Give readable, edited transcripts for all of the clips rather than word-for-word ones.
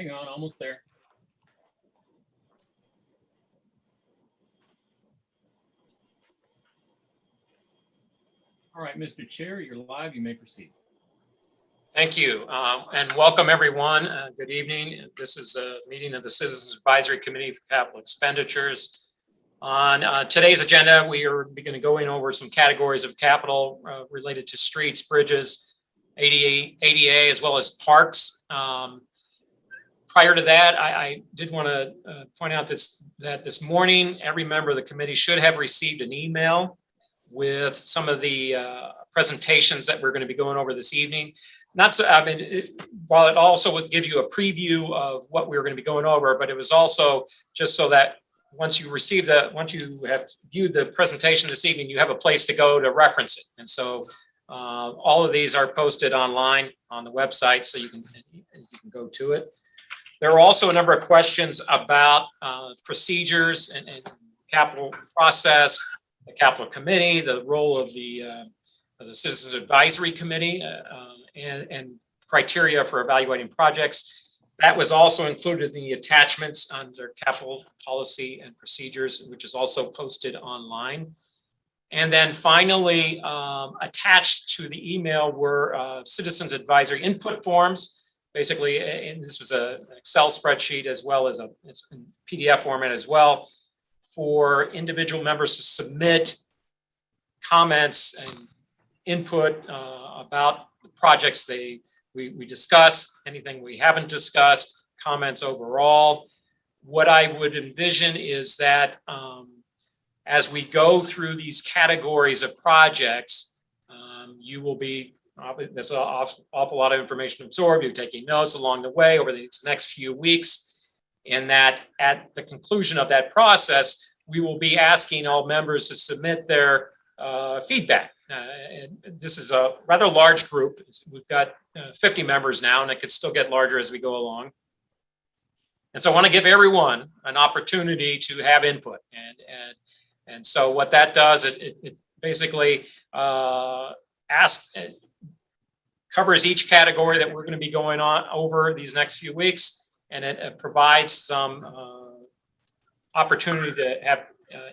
Hang on, almost there. All right, Mr. Chair, you're live. You may proceed. Thank you, and welcome everyone. Good evening. This is a meeting of the Citizens Advisory Committee for Capital Expenditures. On today's agenda, we are going to go over some categories of capital related to streets, bridges, ADA, as well as parks. Prior to that, I did want to point out that this morning, every member of the committee should have received an email with some of the presentations that we're going to be going over this evening. While it also would give you a preview of what we were going to be going over, but it was also just so that once you have viewed the presentation this evening, you have a place to go to reference it. And so all of these are posted online on the website, so you can go to it. There are also a number of questions about procedures and capital process, the capital committee, the role of the Citizens Advisory Committee, and criteria for evaluating projects. That was also included in the attachments under capital policy and procedures, which is also posted online. And then finally, attached to the email were Citizens Advisory input forms. Basically, and this was an Excel spreadsheet as well as it's in PDF format as well, for individual members to submit comments and input about the projects we discuss, anything we haven't discussed, comments overall. What I would envision is that as we go through these categories of projects, you will be, there's an awful lot of information to absorb. You're taking notes along the way over the next few weeks, and that at the conclusion of that process, we will be asking all members to submit their feedback. And this is a rather large group. We've got 50 members now, and it could still get larger as we go along. And so I want to give everyone an opportunity to have input. And so what that does, it basically covers each category that we're going to be going on over these next few weeks, and it provides some opportunity to have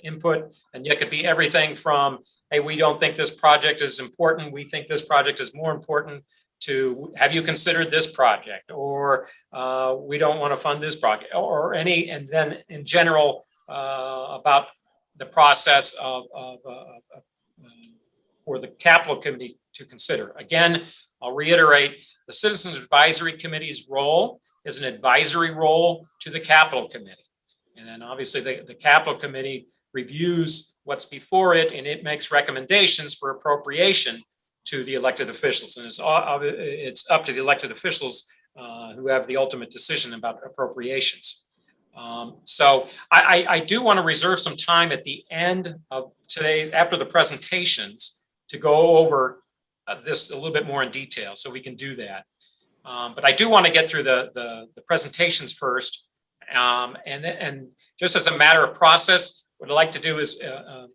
input. And it could be everything from, hey, we don't think this project is important, we think this project is more important, to have you considered this project, or we don't want to fund this project, or any, and then in general about the process for the capital committee to consider. Again, I'll reiterate, the Citizens Advisory Committee's role is an advisory role to the capital committee. And then obviously the capital committee reviews what's before it, and it makes recommendations for appropriation to the elected officials. And it's up to the elected officials who have the ultimate decision about appropriations. So I do want to reserve some time at the end of today's, after the presentations, to go over this a little bit more in detail, so we can do that. But I do want to get through the presentations first. And just as a matter of process, what I'd like to do is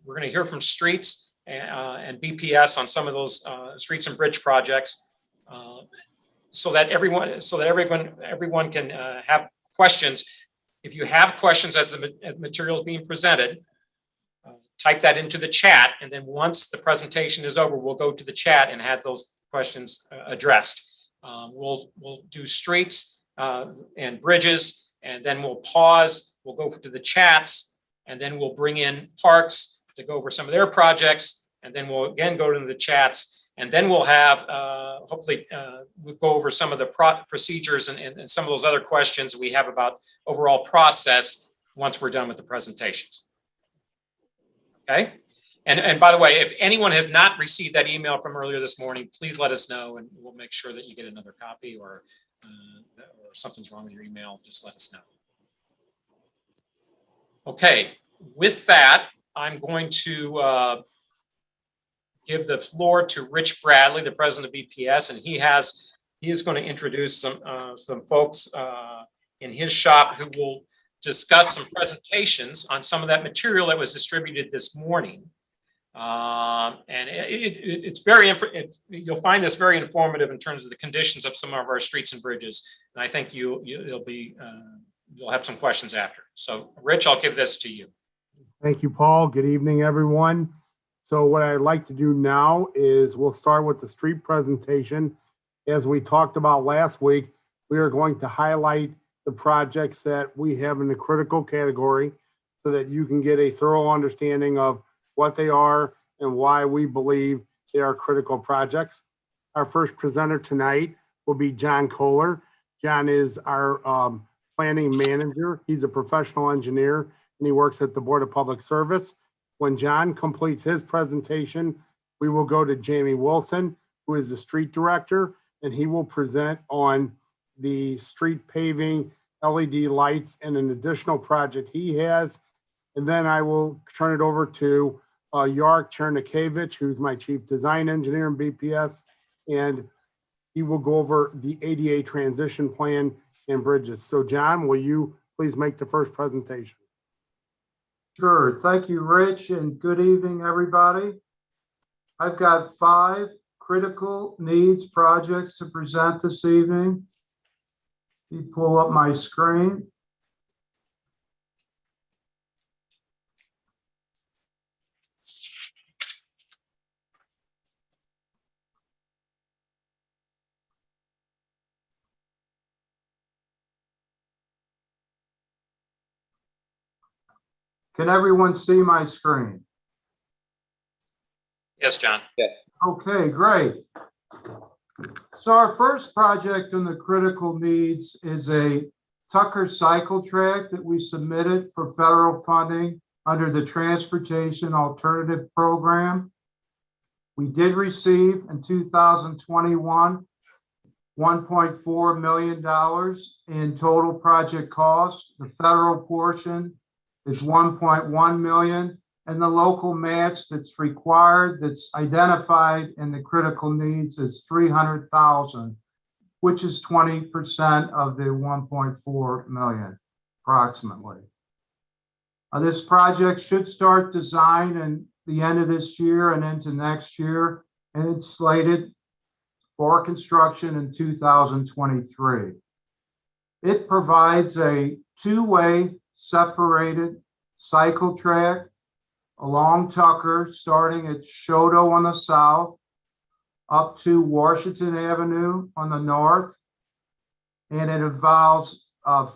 we're going to hear from streets and BPS on some of those streets and bridge projects, so that everyone can have questions. If you have questions as the material is being presented, type that into the chat, and then once the presentation is over, we'll go to the chat and have those questions addressed. We'll do streets and bridges, and then we'll pause. We'll go to the chats, and then we'll bring in parks to go over some of their projects, and then we'll again go to the chats, and then we'll have hopefully we'll go over some of the procedures and some of those other questions we have about overall process once we're done with the presentations. Okay. And by the way, if anyone has not received that email from earlier this morning, please let us know, and we'll make sure that you get another copy, or something's wrong with your email, just let us know. Okay, with that, I'm going to give the floor to Rich Bradley, the president of BPS, and he is going to introduce some folks in his shop who will discuss some presentations on some of that material that was distributed this morning. And you'll find this very informative in terms of the conditions of some of our streets and bridges. And I think you'll have some questions after. So Rich, I'll give this to you. Thank you, Paul. Good evening, everyone. So what I'd like to do now is we'll start with the street presentation. As we talked about last week, we are going to highlight the projects that we have in the critical category so that you can get a thorough understanding of what they are and why we believe they are critical projects. Our first presenter tonight will be John Kohler. John is our planning manager. He's a professional engineer and he works at the Board of Public Service. When John completes his presentation, we will go to Jamie Wilson, who is the street director, and he will present on the street paving, LED lights, and an additional project he has. And then I will turn it over to Yark Chernikevich, who's my chief design engineer in BPS, and he will go over the ADA transition plan and bridges. So John, will you please make the first presentation? Sure. Thank you, Rich, and good evening, everybody. I've got 5 critical needs projects to present this evening. Let me pull up my screen. Can everyone see my screen? Yes, John. Okay, great. So our first project in the critical needs is a Tucker cycle track that we submitted for federal funding under the Transportation Alternative Program. We did receive in 2021 $1.4 million in total project cost. The federal portion is 1.1 million, and the local match that's required, that's identified in the critical needs, is 300,000, which is 20% of the 1.4 million, approximately. This project should start design in the end of this year and into next year, and it's slated for construction in 2023. It provides a 2-way separated cycle track along Tucker, starting at Shoto on the south, up to Washington Avenue on the north. And it involves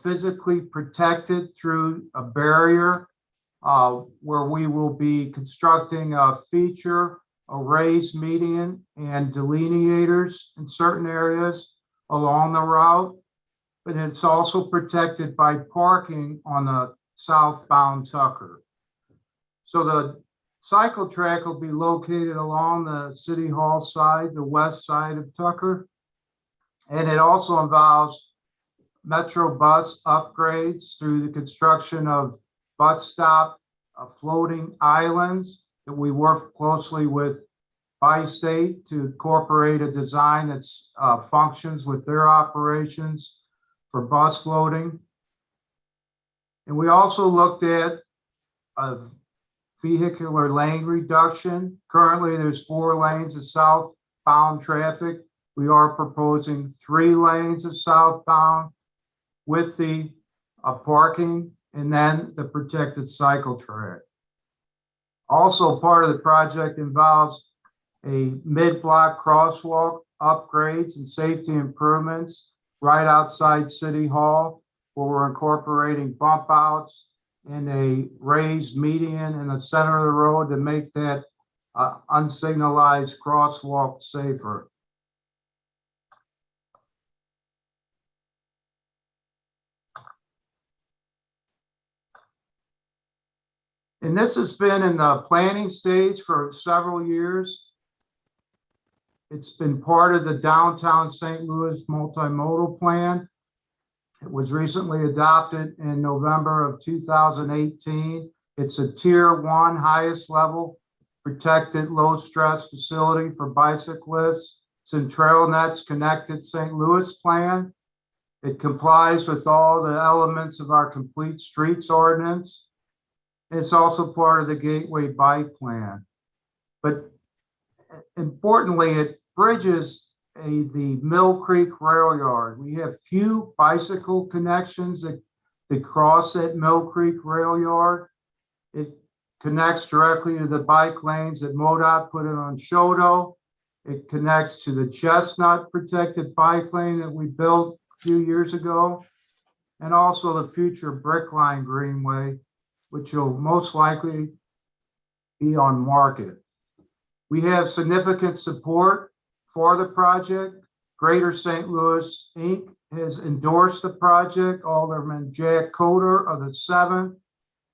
physically protected through a barrier where we will be constructing a feature, a raised median, and delineators in certain areas along the route. But it's also protected by parking on the southbound Tucker. So the cycle track will be located along the City Hall side, the west side of Tucker. And it also involves Metro bus upgrades through the construction of bus stop floating islands that we work closely with Bi-State to incorporate a design that functions with their operations for bus floating. And we also looked at a vehicular lane reduction. Currently, there's 4 lanes of southbound traffic. We are proposing 3 lanes of southbound with the parking and then the protected cycle track. Also, part of the project involves a mid-block crosswalk upgrades and safety improvements right outside City Hall, where we're incorporating bump outs and a raised median in the center of the road to make that unsignalized crosswalk safer. And this has been in the planning stage for several years. It's been part of the downtown St. Louis multimodal plan. It was recently adopted in November of 2018. It's a tier 1 highest level protected low stress facility for bicyclists. It's in TrailNet's Connected St. Louis plan. It complies with all the elements of our complete streets ordinance. It's also part of the Gateway Bike Plan. But importantly, it bridges the Mill Creek Rail Yard. We have few bicycle connections that cross that Mill Creek Rail Yard. It connects directly to the bike lanes that MoDOT put in on Shodo. It connects to the Chestnut protected bike lane that we built a few years ago, and also the future Brickline Greenway, which will most likely be on market. We have significant support for the project. Greater St. Louis Inc. has endorsed the project. Alderman Jack Coder of the 7th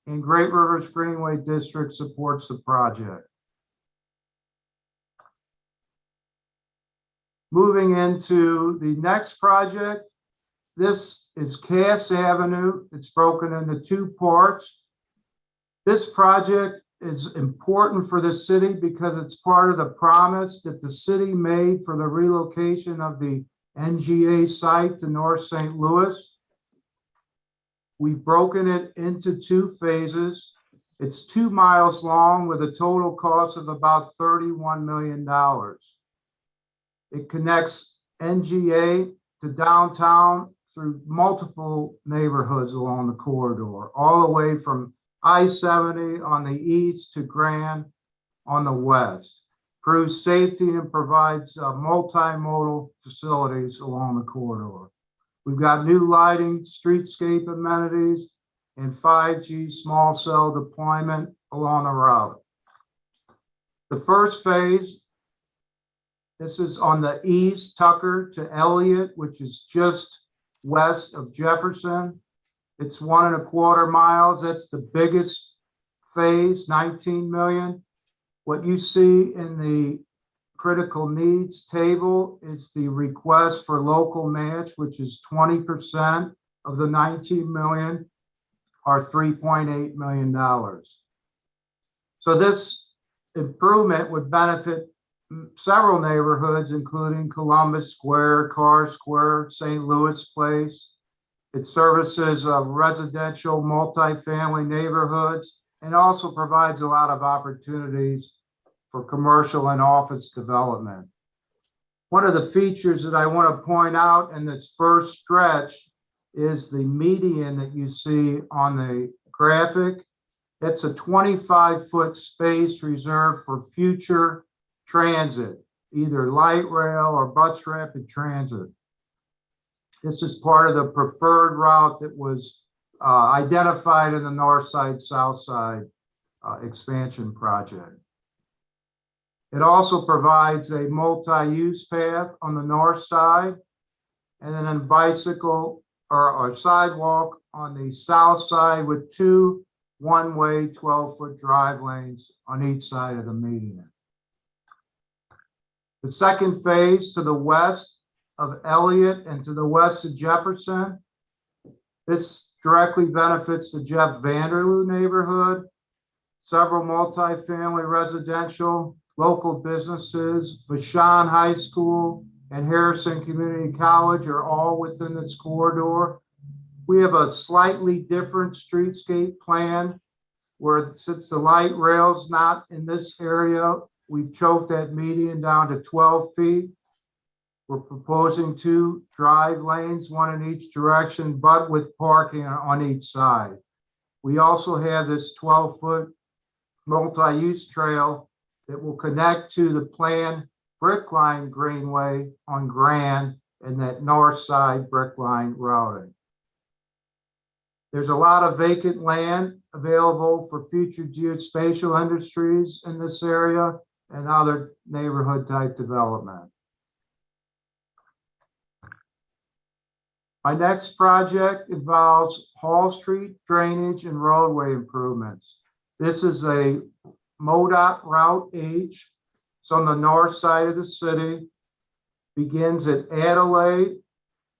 and Great Rivers Greenway District supports the project. Moving into the next project, this is Cass Avenue. It's broken into 2 parts. This project is important for the city because it's part of the promise that the city made for the relocation of the NGA site to North St. Louis. We've broken it into 2 phases. It's 2 miles long with a total cost of about $31 million. It connects NGA to downtown through multiple neighborhoods along the corridor, all the way from I-70 on the east to Grand on the west. Improves safety and provides multimodal facilities along the corridor. We've got new lighting, streetscape amenities, and 5G small cell deployment along the route. The first phase, this is on the east, Tucker to Elliott, which is just west of Jefferson. It's 1.25 miles. That's the biggest phase, 19 million. What you see in the critical needs table is the request for local match, which is 20% of the 19 million, or $3.8 million. So this improvement would benefit several neighborhoods, including Columbus Square, Carr Square, St. Louis Place. It services residential multifamily neighborhoods and also provides a lot of opportunities for commercial and office development. One of the features that I want to point out in this first stretch is the median that you see on the graphic. It's a 25-foot space reserved for future transit, either light rail or bus rapid transit. This is part of the preferred route that was identified in the north side, south side expansion project. It also provides a multi-use path on the north side and then a bicycle or sidewalk on the south side with 2 one-way 12-foot drive lanes on each side of the median. The second phase to the west of Elliott and to the west of Jefferson, this directly benefits the Jeff Vanderloo neighborhood, several multifamily residential, local businesses, Vashon High School and Harrison Community College are all within this corridor. We have a slightly different streetscape plan where, since the light rail's not in this area, we've choked that median down to 12 feet. We're proposing 2 drive lanes, 1 in each direction, but with parking on each side. We also have this 12-foot multi-use trail that will connect to the planned Brickline Greenway on Grand and that north side Brickline routing. There's a lot of vacant land available for future geospatial industries in this area and other neighborhood type development. My next project involves Hall Street drainage and roadway improvements. This is a MoDOT Route H. It's on the north side of the city, begins at Adelaide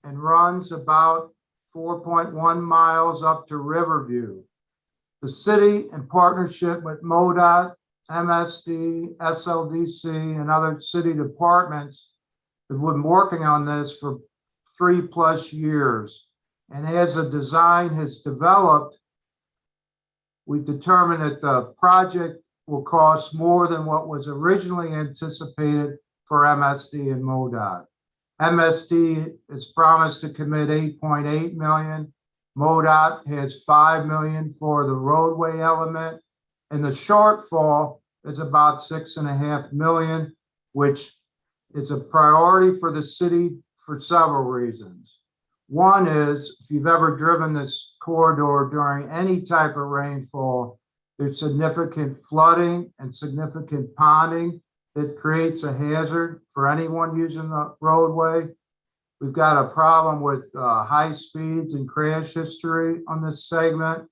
and runs about 4.1 miles up to Riverview. The city, in partnership with MoDOT, MSD, SLDC, and other city departments, have been working on this for 3+ years. And as the design has developed, we determined that the project will cost more than what was originally anticipated for MSD and MoDOT. MSD is promised to commit 8.8 million. MoDOT has 5 million for the roadway element, and the shortfall is about 6.5 million, which is a priority for the city for several reasons. One is, if you've ever driven this corridor during any type of rainfall, there's significant flooding and significant ponding that creates a hazard for anyone using the roadway. We've got a problem with high speeds and crash history on this segment.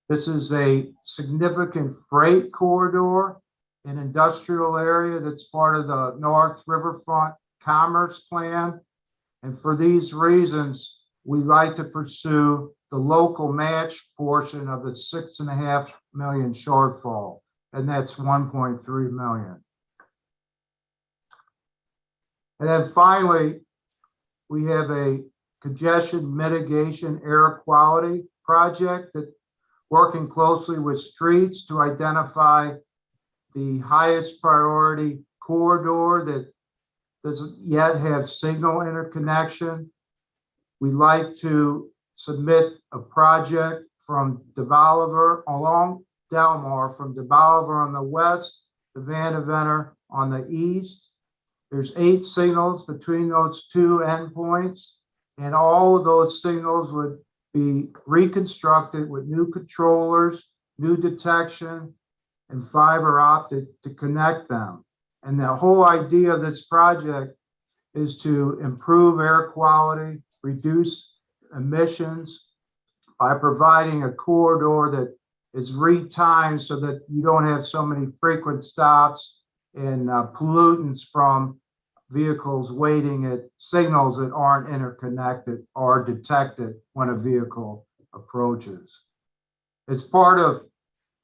This is a significant freight corridor, an industrial area that's part of the North Riverfront Commerce Plan. And for these reasons, we like to pursue the local match portion of the 6.5 million shortfall, and that's 1.3 million. And then finally, we have a congestion mitigation air quality project that working closely with streets to identify the highest priority corridor that doesn't yet have signal interconnection. We like to submit a project from DeBolivar along Delmar, from DeBolivar on the west to Vandeventer on the east. There's 8 signals between those 2 endpoints, and all of those signals would be reconstructed with new controllers, new detection, and fiber optic to connect them. And the whole idea of this project is to improve air quality, reduce emissions by providing a corridor that is retimed so that you don't have so many frequent stops and pollutants from vehicles waiting at signals that aren't interconnected or detected when a vehicle approaches. It's part of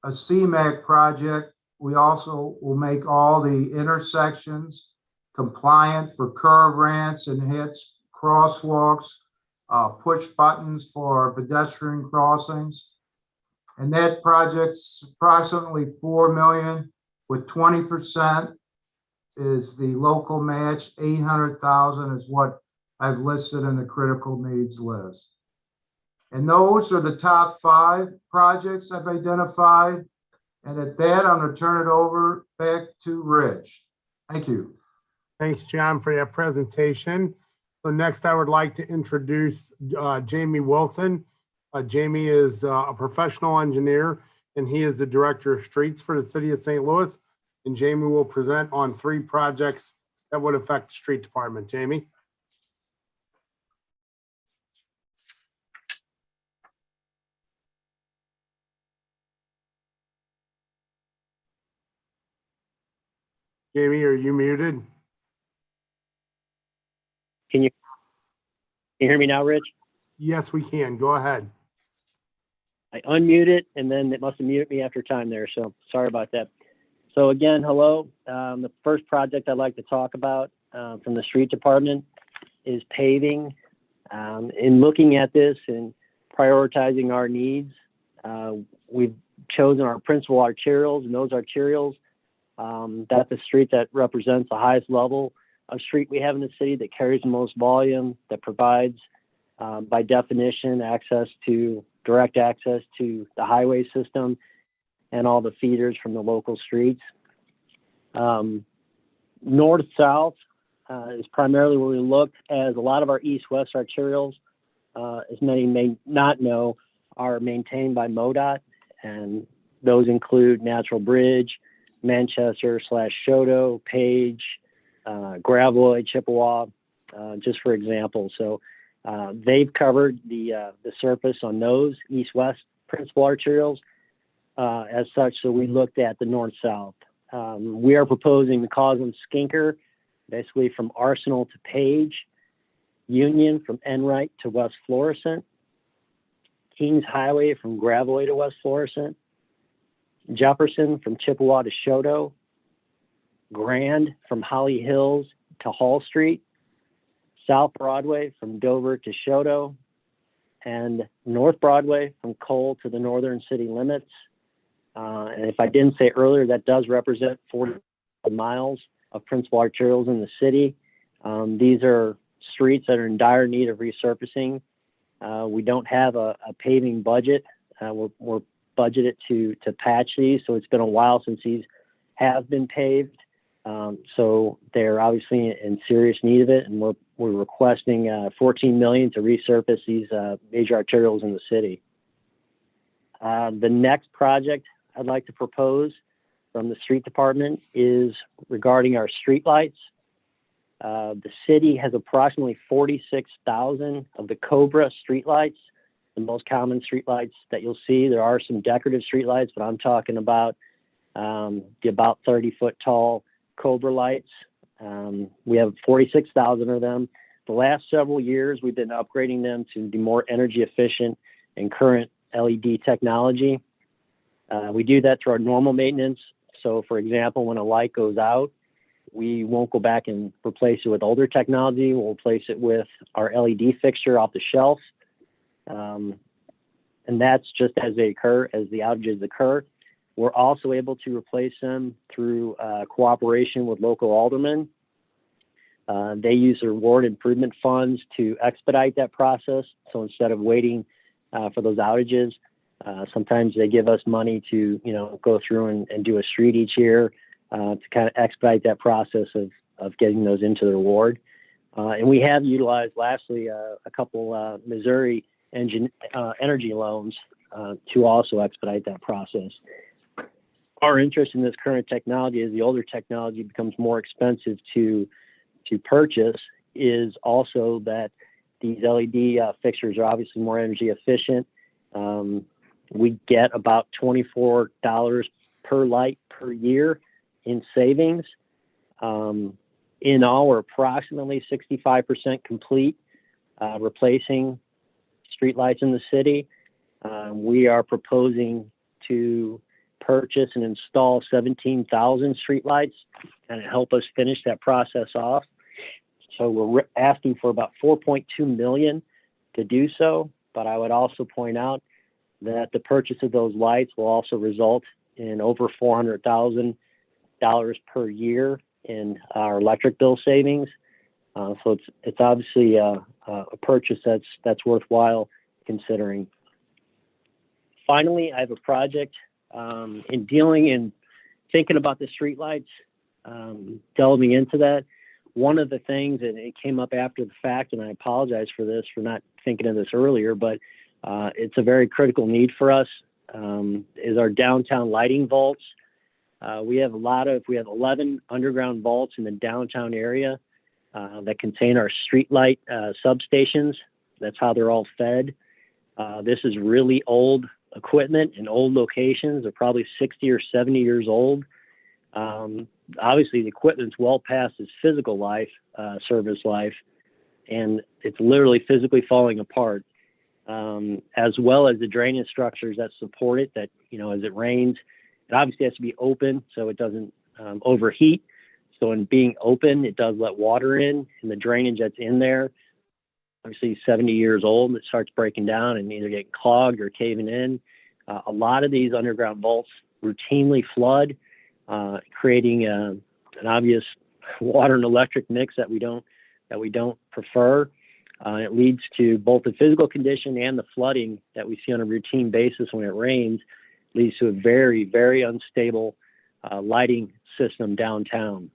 a CMAQ project. We also will make all the intersections compliant for curb ramps and hits, crosswalks, push buttons for pedestrian crossings. And that project's approximately 4 million, with 20% is the local match. 800,000 is what I've listed in the critical needs list. And those are the top 5 projects I've identified. And at that, I'm going to turn it over back to Rich. Thank you. Thanks, John, for that presentation. So next, I would like to introduce Jamie Wilson. Jamie is a professional engineer, and he is the Director of Streets for the City of St. Louis. And Jamie will present on 3 projects that would affect the street department. Jamie? Jamie, are you muted? Can you hear me now, Rich? Yes, we can. Go ahead. I unmuted and then it must have muted me after time there. So sorry about that. So again, hello. The first project I'd like to talk about from the street department is paving. In looking at this and prioritizing our needs, we've chosen our principal arterials, and those arterials, that's the street that represents the highest level of street we have in the city, that carries the most volume, that provides, by definition, direct access to the highway system and all the feeders from the local streets. North-south is primarily where we look, as a lot of our east-west arterials, as many may not know, are maintained by MoDOT, and those include Natural Bridge, Manchester/Shoto, Page, Gravois, Chippewa, just for example. So they've covered the surface on those east-west principal arterials as such. So we looked at the north-south. We are proposing to cause them Skinker, basically from Arsenal to Page, Union from Enright to West Florissant, Kings Highway from Gravois to West Florissant, Jefferson from Chippewa to Shoto, Grand from Holly Hills to Hall Street, South Broadway from Dover to Shoto, and North Broadway from Cole to the northern city limits. And if I didn't say earlier, that does represent 40 miles of principal arterials in the city. These are streets that are in dire need of resurfacing. We don't have a paving budget. We're budgeted to patch these, so it's been a while since these have been paved. So they're obviously in serious need of it, and we're requesting $14 million to resurface these major arterials in the city. The next project I'd like to propose from the street department is regarding our streetlights. The city has approximately 46,000 of the Cobra streetlights, the most common streetlights that you'll see. There are some decorative streetlights, but I'm talking about the about 30-foot tall Cobra lights. We have 46,000 of them. The last several years, we've been upgrading them to be more energy efficient and current LED technology. We do that through our normal maintenance. So, for example, when a light goes out, we won't go back and replace it with older technology. We'll replace it with our LED fixture off the shelf. And that's just as they occur, as the outages occur. We're also able to replace them through cooperation with local aldermen. They use their ward improvement funds to expedite that process. So instead of waiting for those outages, sometimes they give us money to, go through and do a street each year to kind of expedite that process of getting those into their ward. And we have utilized, lastly, a couple Missouri energy loans to also expedite that process. Our interest in this current technology, as the older technology becomes more expensive to purchase, is also that these LED fixtures are obviously more energy efficient. We get about $24 per light per year in savings. In all, we're approximately 65% complete replacing streetlights in the city. We are proposing to purchase and install 17,000 streetlights and help us finish that process off. So we're asking for about $4.2 million to do so. But I would also point out that the purchase of those lights will also result in over $400,000 per year in our electric bill savings. So it's obviously a purchase that's worthwhile considering. Finally, I have a project in dealing and thinking about the streetlights, delving into that. One of the things, and it came up after the fact, and I apologize for this, for not thinking of this earlier, but it's a very critical need for us, is our downtown lighting vaults. We have 11 underground vaults in the downtown area that contain our streetlight substations. That's how they're all fed. This is really old equipment in old locations. They're probably 60 or 70 years old. Obviously, the equipment's well past its physical life, service life, and it's literally physically falling apart, as well as the drainage structures that support it, that, as it rains, it obviously has to be open so it doesn't overheat. So in being open, it does let water in, and the drainage that's in there, obviously 70 years old, it starts breaking down and either getting clogged or caving in. A lot of these underground vaults routinely flood, creating an obvious water and electric mix that we don't prefer. It leads to both the physical condition and the flooding that we see on a routine basis when it rains. Leads to a very, very unstable lighting system downtown.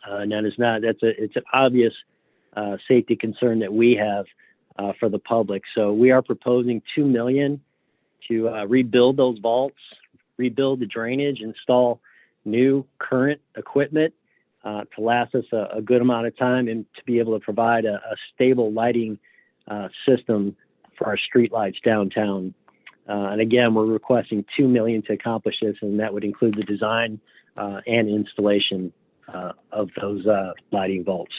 And it's an obvious safety concern that we have for the public. So we are proposing $2 million to rebuild those vaults, rebuild the drainage, install new current equipment to last us a good amount of time, and to be able to provide a stable lighting system for our streetlights downtown. And again, we're requesting $2 million to accomplish this, and that would include the design and installation of those lighting vaults.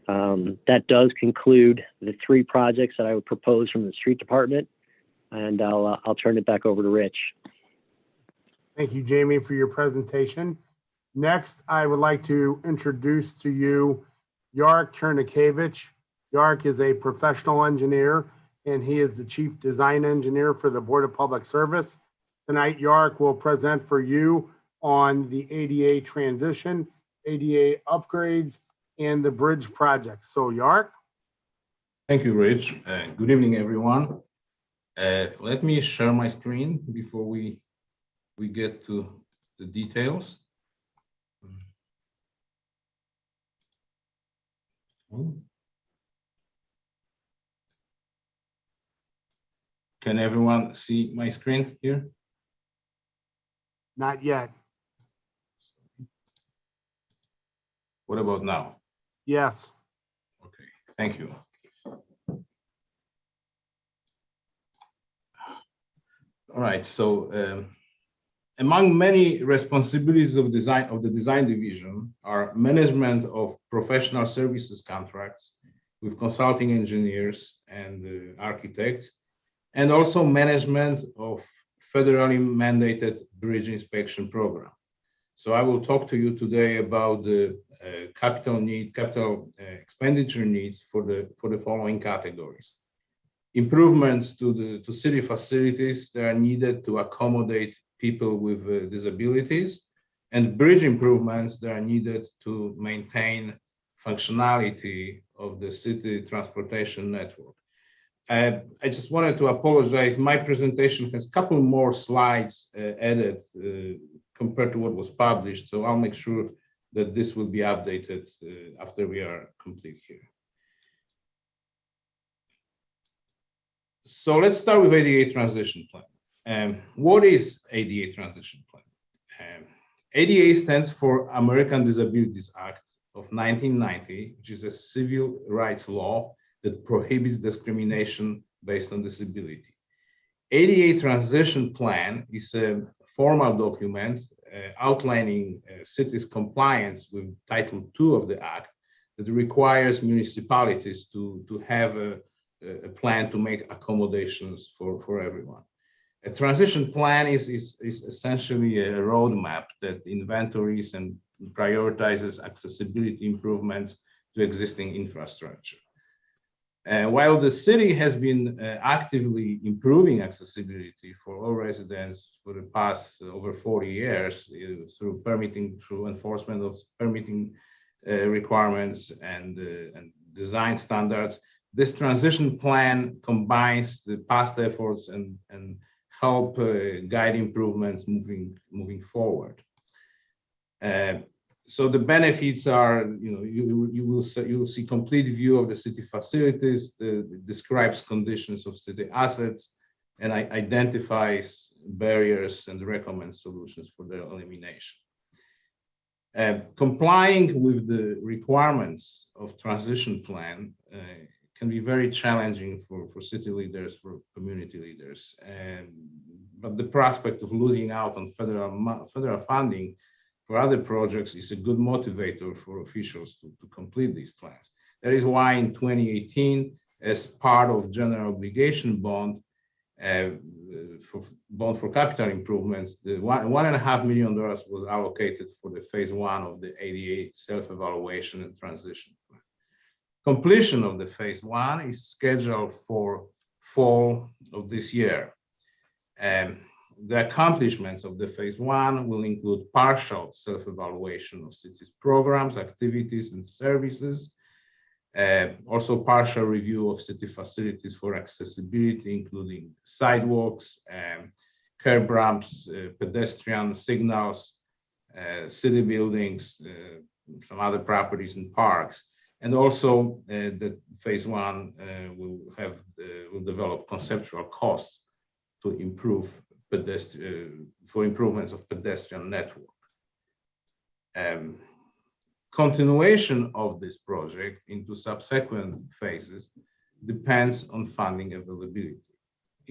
That does conclude the three projects that I would propose from the street department, and I'll turn it back over to Rich. Thank you, Jamie, for your presentation. Next, I would like to introduce to you Yark Chernikevich. Yark is a professional engineer, and he is the chief design engineer for the Board of Public Service. Tonight, Yark will present for you on the ADA transition, ADA upgrades, and the bridge project. So Yark? Thank you, Rich. Good evening, everyone. Let me share my screen before we get to the details. Can everyone see my screen here? Not yet. What about now? Yes. Okay, thank you. All right, so among many responsibilities of the design division are management of professional services contracts with consulting engineers and architects, and also management of federally mandated bridge inspection program. So I will talk to you today about the capital expenditure needs for the following categories: improvements to city facilities that are needed to accommodate people with disabilities, and bridge improvements that are needed to maintain functionality of the city transportation network. I just wanted to apologize. My presentation has a couple more slides added compared to what was published, so I'll make sure that this will be updated after we are complete here. So let's start with ADA transition plan. What is ADA transition plan? ADA stands for American Disabilities Act of 1990, which is a civil rights law that prohibits discrimination based on disability. ADA transition plan is a formal document outlining cities' compliance with Title II of the Act that requires municipalities to have a plan to make accommodations for everyone. A transition plan is essentially a roadmap that inventories and prioritizes accessibility improvements to existing infrastructure. While the city has been actively improving accessibility for all residents for the past over 40 years through enforcement of permitting requirements and design standards, this transition plan combines the past efforts and help guide improvements moving forward. So the benefits are, you will see complete view of the city facilities, describes conditions of city assets, and identifies barriers and recommends solutions for their elimination. Complying with the requirements of transition plan can be very challenging for city leaders, for community leaders, but the prospect of losing out on federal funding for other projects is a good motivator for officials to complete these plans. That is why in 2018, as part of general obligation bond, for capital improvements, the $1.5 million was allocated for the phase one of the ADA self-evaluation and transition plan. Completion of the phase one is scheduled for fall of this year. The accomplishments of the phase one will include partial self-evaluation of cities' programs, activities, and services. Also partial review of city facilities for accessibility, including sidewalks, curb ramps, pedestrian signals, city buildings, some other properties and parks. And also the phase one will develop conceptual costs to improve for improvements of pedestrian network. Continuation of this project into subsequent phases depends on funding availability.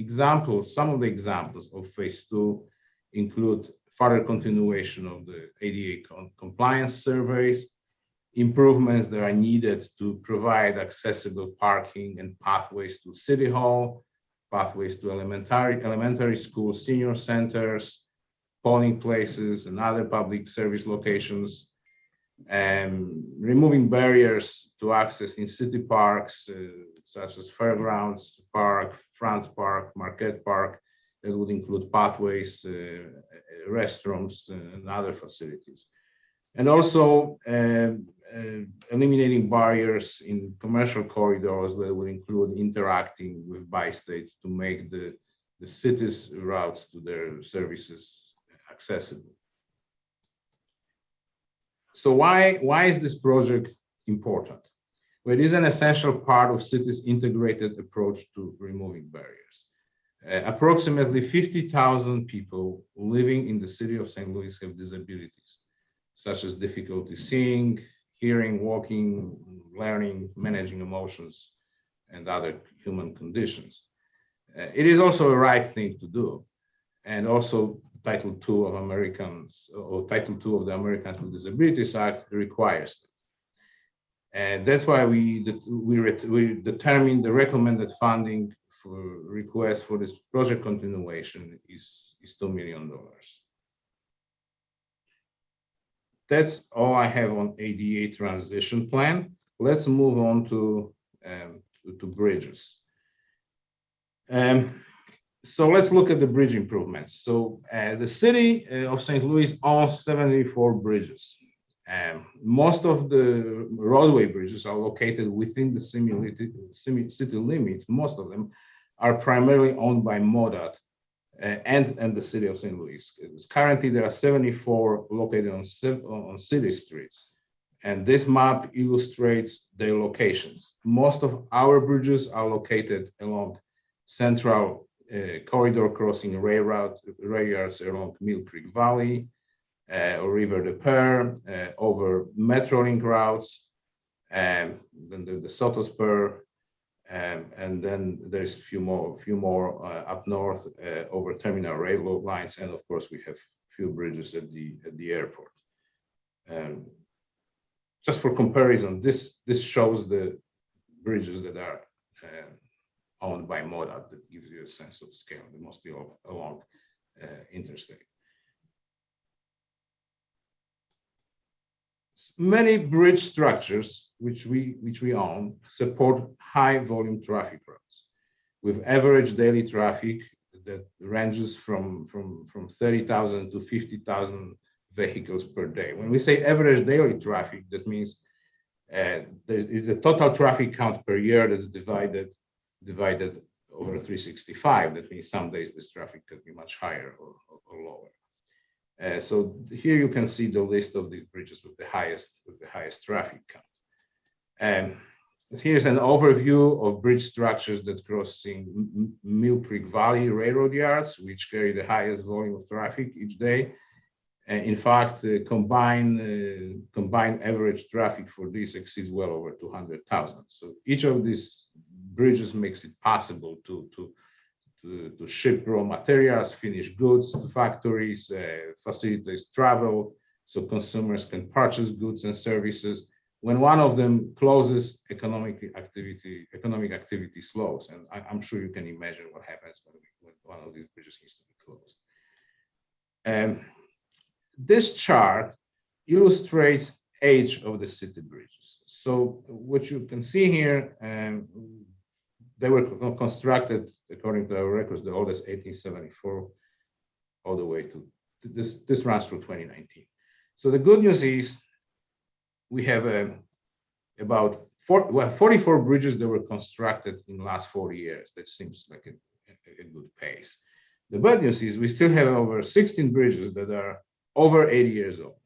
Some of the examples of phase two include further continuation of the ADA compliance surveys, improvements that are needed to provide accessible parking and pathways to City Hall, pathways to elementary schools, senior centers, polling places, and other public service locations, and removing barriers to access in city parks, such as Fairgrounds Park, France Park, Marquette Park, That would include pathways, restrooms, and other facilities. And also eliminating barriers in commercial corridors that will include interacting with bi-state to make the city's routes to their services accessible. So why is this project important? Well, it is an essential part of city's integrated approach to removing barriers. Approximately 50,000 people living in the city of St. Louis have disabilities, such as difficulty seeing, hearing, walking, learning, managing emotions, and other human conditions. It is also a right thing to do. And also Title II of Title II of the Americans with Disabilities Act requires it. And that's why we determined the recommended funding for request for this project continuation is $2 million. That's all I have on ADA transition plan. Let's move on to bridges. So let's look at the bridge improvements. So the city of St. Louis owns 74 bridges. Most of the roadway bridges are located within the city limits. Most of them are primarily owned by MoDOT and the city of St. Louis. Currently, there are 74 located on city streets. And this map illustrates their locations. Most of our bridges are located along central corridor crossing rail yards along Mill Creek Valley, or River des Pearls, over Metrolink routes, and then the Soto Spur, and then there's a few more up north over terminal railroad lines, and of course we have few bridges at the airport. Just for comparison, this shows the bridges that are owned by MoDOT. That gives you a sense of scale, mostly along interstate. Many bridge structures which we own support high volume traffic routes with average daily traffic that ranges from 30,000 to 50,000 vehicles per day. When we say average daily traffic, that means there is a total traffic count per year that's divided over 365. That means some days this traffic could be much higher or lower. So here you can see the list of these bridges with the highest traffic count. Here's an overview of bridge structures that crossing Mill Creek Valley railroad yards, which carry the highest volume of traffic each day. In fact, combined average traffic for this exceeds well over 200,000. So each of these bridges makes it possible to ship raw materials, finished goods to factories, facilitates travel, so consumers can purchase goods and services. When one of them closes, economic activity slows, and I'm sure you can imagine what happens when one of these bridges needs to be closed. This chart illustrates age of the city bridges. So what you can see here, they were constructed according to our records, the oldest 1874, all the way to this runs through 2019. So the good news is we have about 44 bridges that were constructed in the last 40 years. That seems like a good pace. The bad news is we still have over 16 bridges that are over 80 years old,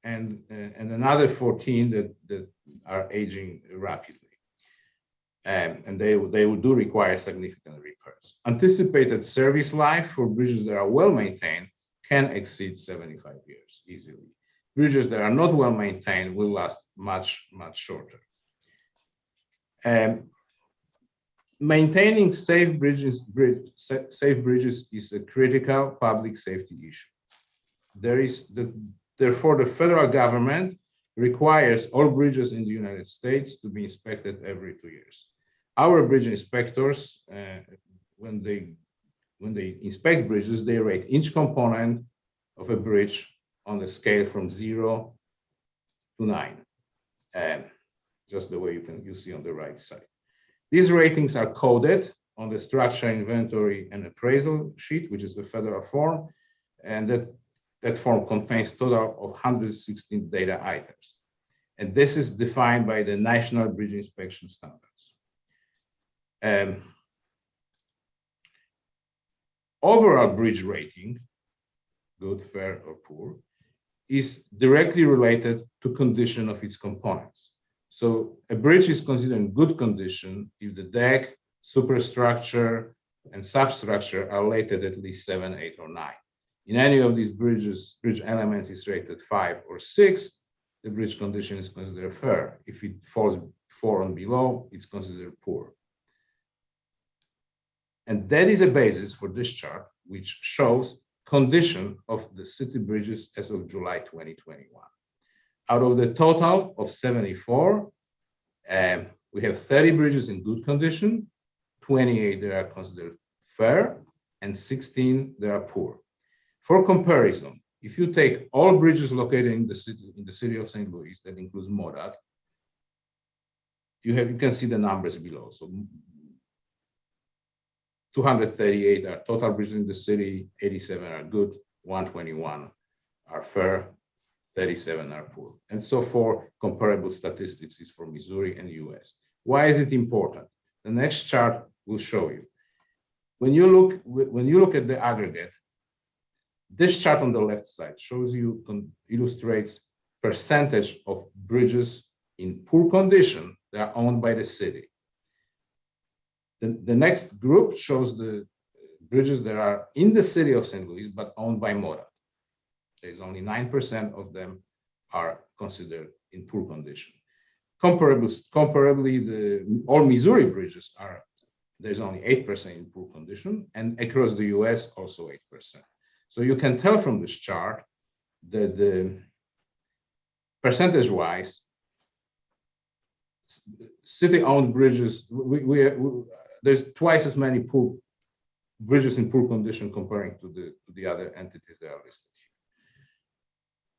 and another 14 that are aging rapidly. And they do require significant repairs. Anticipated service life for bridges that are well maintained can exceed 75 years easily. Bridges that are not well maintained will last much shorter. Maintaining safe bridges is a critical public safety issue. Therefore, the federal government requires all bridges in the United States to be inspected every 2 years. Our bridge inspectors, when they inspect bridges, they rate each component of a bridge on a scale from 0 to 9, just the way you see on the right side. These ratings are coded on the structure inventory and appraisal sheet, which is the federal form, and that form contains total of 116 data items. And this is defined by the National Bridge Inspection Standards. Overall bridge rating, good, fair, or poor, is directly related to condition of its components. So a bridge is considered in good condition if the deck, superstructure, and substructure are rated at least 7, 8, or 9. In any of these bridge elements is rated 5 or 6, the bridge condition is considered fair. If it falls 4 and below, it's considered poor. And that is a basis for this chart, which shows condition of the city bridges as of July 2021. Out of the total of 74, we have 30 bridges in good condition, 28 that are considered fair, and 16 that are poor. For comparison, if you take all bridges located in the city of St. Louis, that includes MoDOT, you can see the numbers below. So 238 are total bridges in the city, 87 are good, 121 are fair, 37 are poor. And so for comparable statistics is for Missouri and US. Why is it important? The next chart will show you. When you look at the aggregate, this chart on the left side shows you, illustrates percentage of bridges in poor condition that are owned by the city. The next group shows the bridges that are in the city of St. Louis, but owned by MoDOT. There's only 9% of them are considered in poor condition. Comparably, all Missouri bridges there's only 8% in poor condition, and across the US also 8%. So you can tell from this chart that the percentage-wise, city-owned bridges, there's twice as many bridges in poor condition comparing to the other entities that are listed here.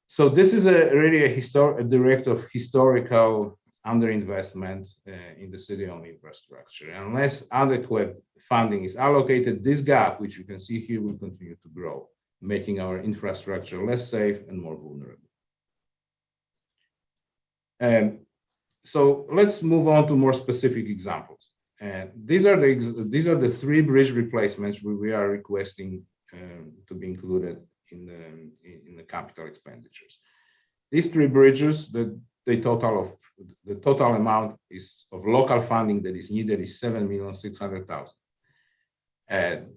So this is really a direct of historical underinvestment in the city-owned infrastructure. Unless adequate funding is allocated, this gap, which you can see here, will continue to grow, making our infrastructure less safe and more vulnerable. So let's move on to more specific examples. These are the 3 bridge replacements we are requesting to be included in the capital expenditures. These 3 bridges, the total amount of local funding that is needed is $7,600,000.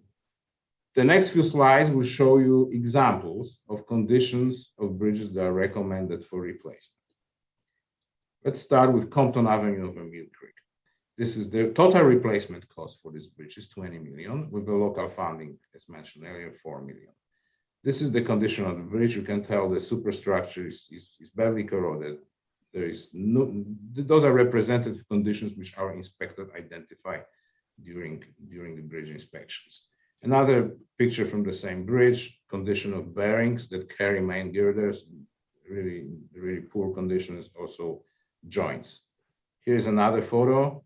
The next few slides will show you examples of conditions of bridges that are recommended for replacement. Let's start with Compton Avenue over Mill Creek. This is the total replacement cost for this bridge is $20 million, with the local funding, as mentioned earlier, $4 million. This is the condition of the bridge. You can tell the superstructure is badly corroded. Those are representative conditions which our inspector identified during the bridge inspections. Another picture from the same bridge, condition of bearings that carry main girders, really poor conditions, also joints. Here's another photo,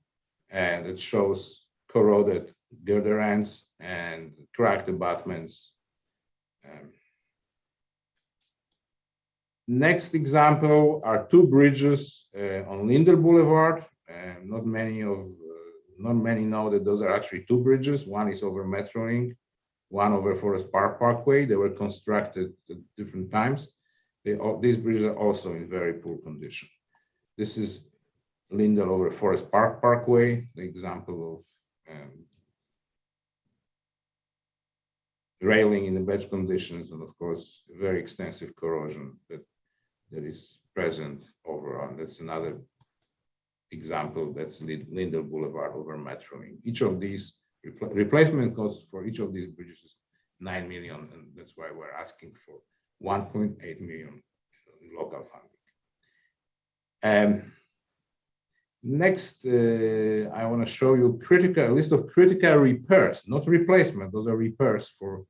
and it shows corroded girder ends and cracked abutments. Next example are 2 bridges on Linder Boulevard. Not many know that those are actually 2 bridges. One is over Metrolink, one over Forest Park Parkway. They were constructed at different times. These bridges are also in very poor condition. This is Linder over Forest Park Parkway, the example of railing in the bad conditions, and of course, very extensive corrosion that is present overall. That's another example. That's Linder Boulevard over Metrolink. Each of these replacement costs for each of these bridges is $9 million, and that's why we're asking for $1.8 million in local funding. Next, I want to show you a list of critical repairs, not replacement. Those are repairs for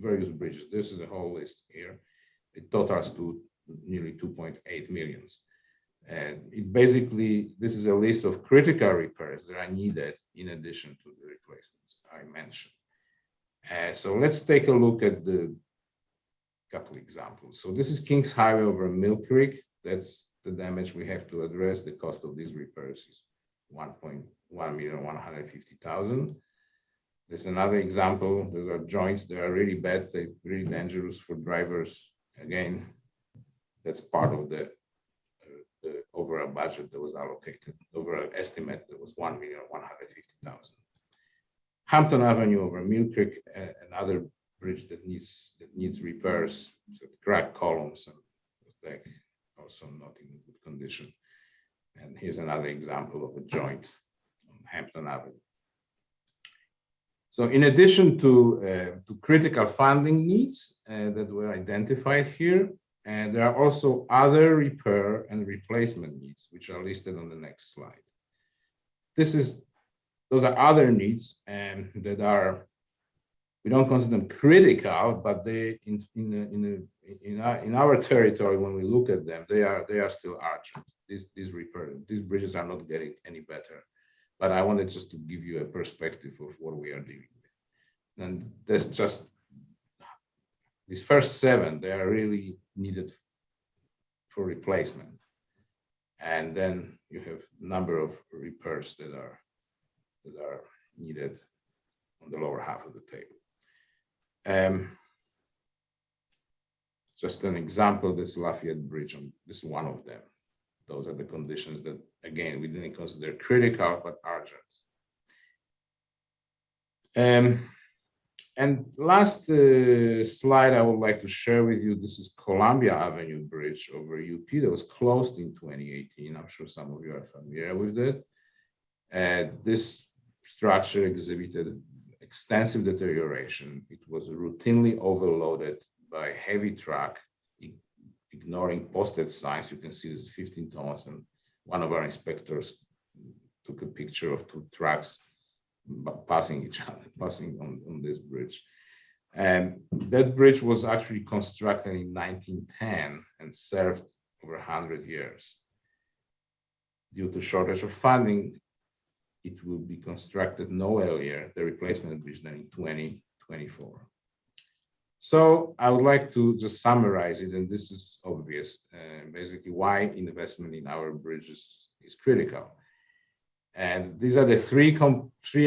various bridges. This is a whole list here. It totals to nearly $2.8 million. And it basically, this is a list of critical repairs that are needed in addition to the replacements I mentioned. So let's take a look at the couple examples. So this is Kings Highway over Mill Creek. That's the damage we have to address. The cost of these repairs is $1,150,000. There's another example. Those are joints. They are really bad. They're really dangerous for drivers. Again, that's part of the overall budget that was allocated. Overall estimate that was $1,150,000. Hampton Avenue over Mill Creek, another bridge that needs repairs. So cracked columns and the deck also not in good condition. And here's another example of a joint on Hampton Avenue. So in addition to critical funding needs that were identified here, and there are also other repair and replacement needs, which are listed on the next slide. Those are other needs that are, we don't consider them critical, but they in our territory, when we look at them, they are still urgent. These bridges are not getting any better. But I wanted just to give you a perspective of what we are dealing with. And there's just these first 7, they are really needed for replacement. And then you have a number of repairs that are needed on the lower half of the table. Just an example, this Lafayette Bridge, this is one of them. Those are the conditions that, again, we didn't consider critical, but urgent. And last slide I would like to share with you, this is Columbia Avenue Bridge over UP that was closed in 2018. I'm sure some of you are familiar with it. This structure exhibited extensive deterioration. It was routinely overloaded by heavy truck, ignoring posted signs. You can see this 15 tons, and one of our inspectors took a picture of 2 trucks passing on this bridge. And that bridge was actually constructed in 1910 and served over 100 years. Due to shortage of funding, it will be constructed no earlier, the replacement bridge, than in 2024. So I would like to just summarize it, and this is obvious, basically why investment in our bridges is critical. And these are the three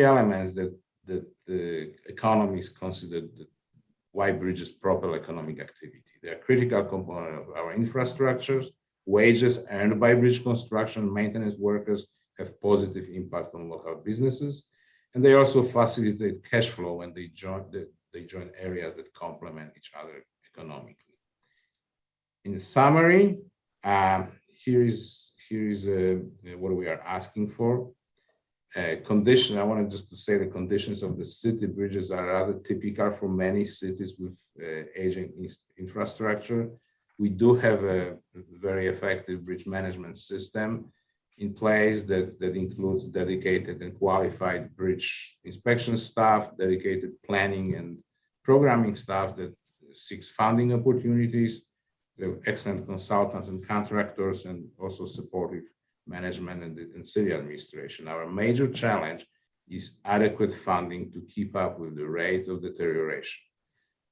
elements that the economists considered why bridges propel economic activity. They are a critical component of our infrastructures. Wages earned by bridge construction maintenance workers have positive impact on local businesses, and they also facilitate cash flow when they join areas that complement each other economically. In summary, here is what we are asking for. I wanted just to say the conditions of the city bridges are rather typical for many cities with aging infrastructure. We do have a very effective bridge management system in place that includes dedicated and qualified bridge inspection staff, dedicated planning and programming staff that seeks funding opportunities. We have excellent consultants and contractors, and also supportive management and city administration. Our major challenge is adequate funding to keep up with the rate of deterioration.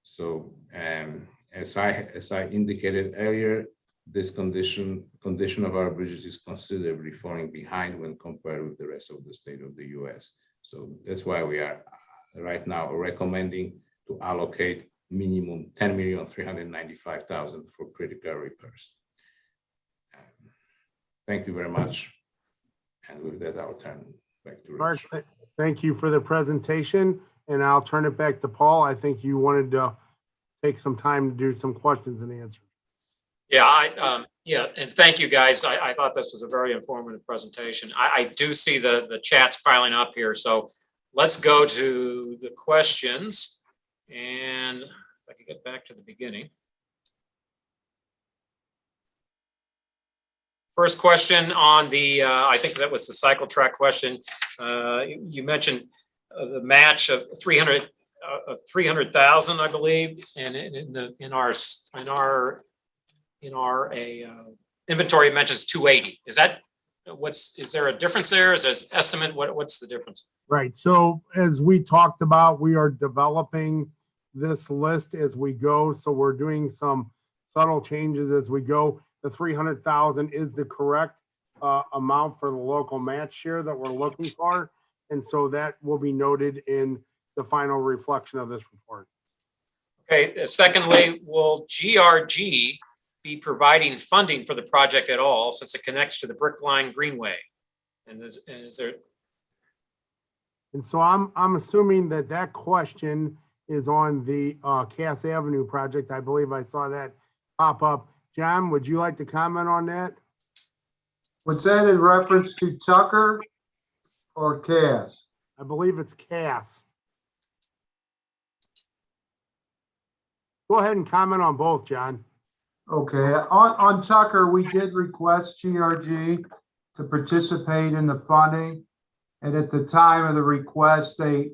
So as I indicated earlier, this condition of our bridges is considerably falling behind when compared with the rest of the state of the US. So that's why we are right now recommending to allocate minimum $10,395,000 for critical repairs. Thank you very much. And with that, I'll turn back to Mark, Rich. thank you for the presentation, and I'll turn it back to Paul. I think you wanted to take some time to do some questions and answers. Yeah, and thank you guys. I thought this was a very informative presentation. I do see the chats piling up here, so let's go to the questions. And if I can get back to the beginning. First question on the, I think that was the cycle track question. You mentioned the match of 300,000, I believe, and in our inventory mentions 280. Is that, is there a difference there? Is there an estimate? What's the difference? Right. So as we talked about, we are developing this list as we go. So we're doing some subtle changes as we go. The 300,000 is the correct amount for the local match share that we're looking for. And so that will be noted in the final reflection of this report. Okay, secondly, will GRG be providing funding for the project at all since it connects to the Brick Line Greenway? And is there? And so I'm assuming that that question is on the Cass Avenue project. I believe I saw that pop up. John, would you like to comment on that? Was that in reference to Tucker or Cass? I believe it's Cass. Go ahead and comment on both, John. Okay, on Tucker, we did request GRG to participate in the funding. And at the time of the request, they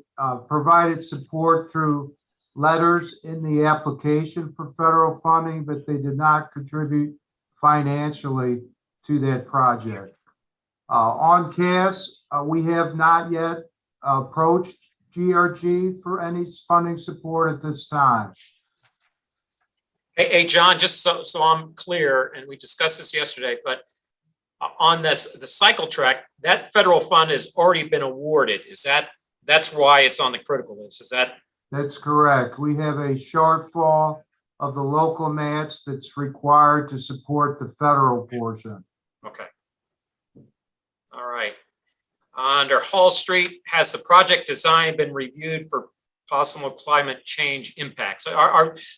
provided support through letters in the application for federal funding, but they did not contribute financially to that project. On Cass, we have not yet approached GRG for any funding support at this time. Hey, John, just so I'm clear, and we discussed this yesterday, but on the cycle track, that federal fund has already been awarded. That's why it's on the critical list? Is that? That's correct. We have a shortfall of the local match that's required to support the federal portion. Okay. All right. Under Hall Street, has the project design been reviewed for possible climate change impacts?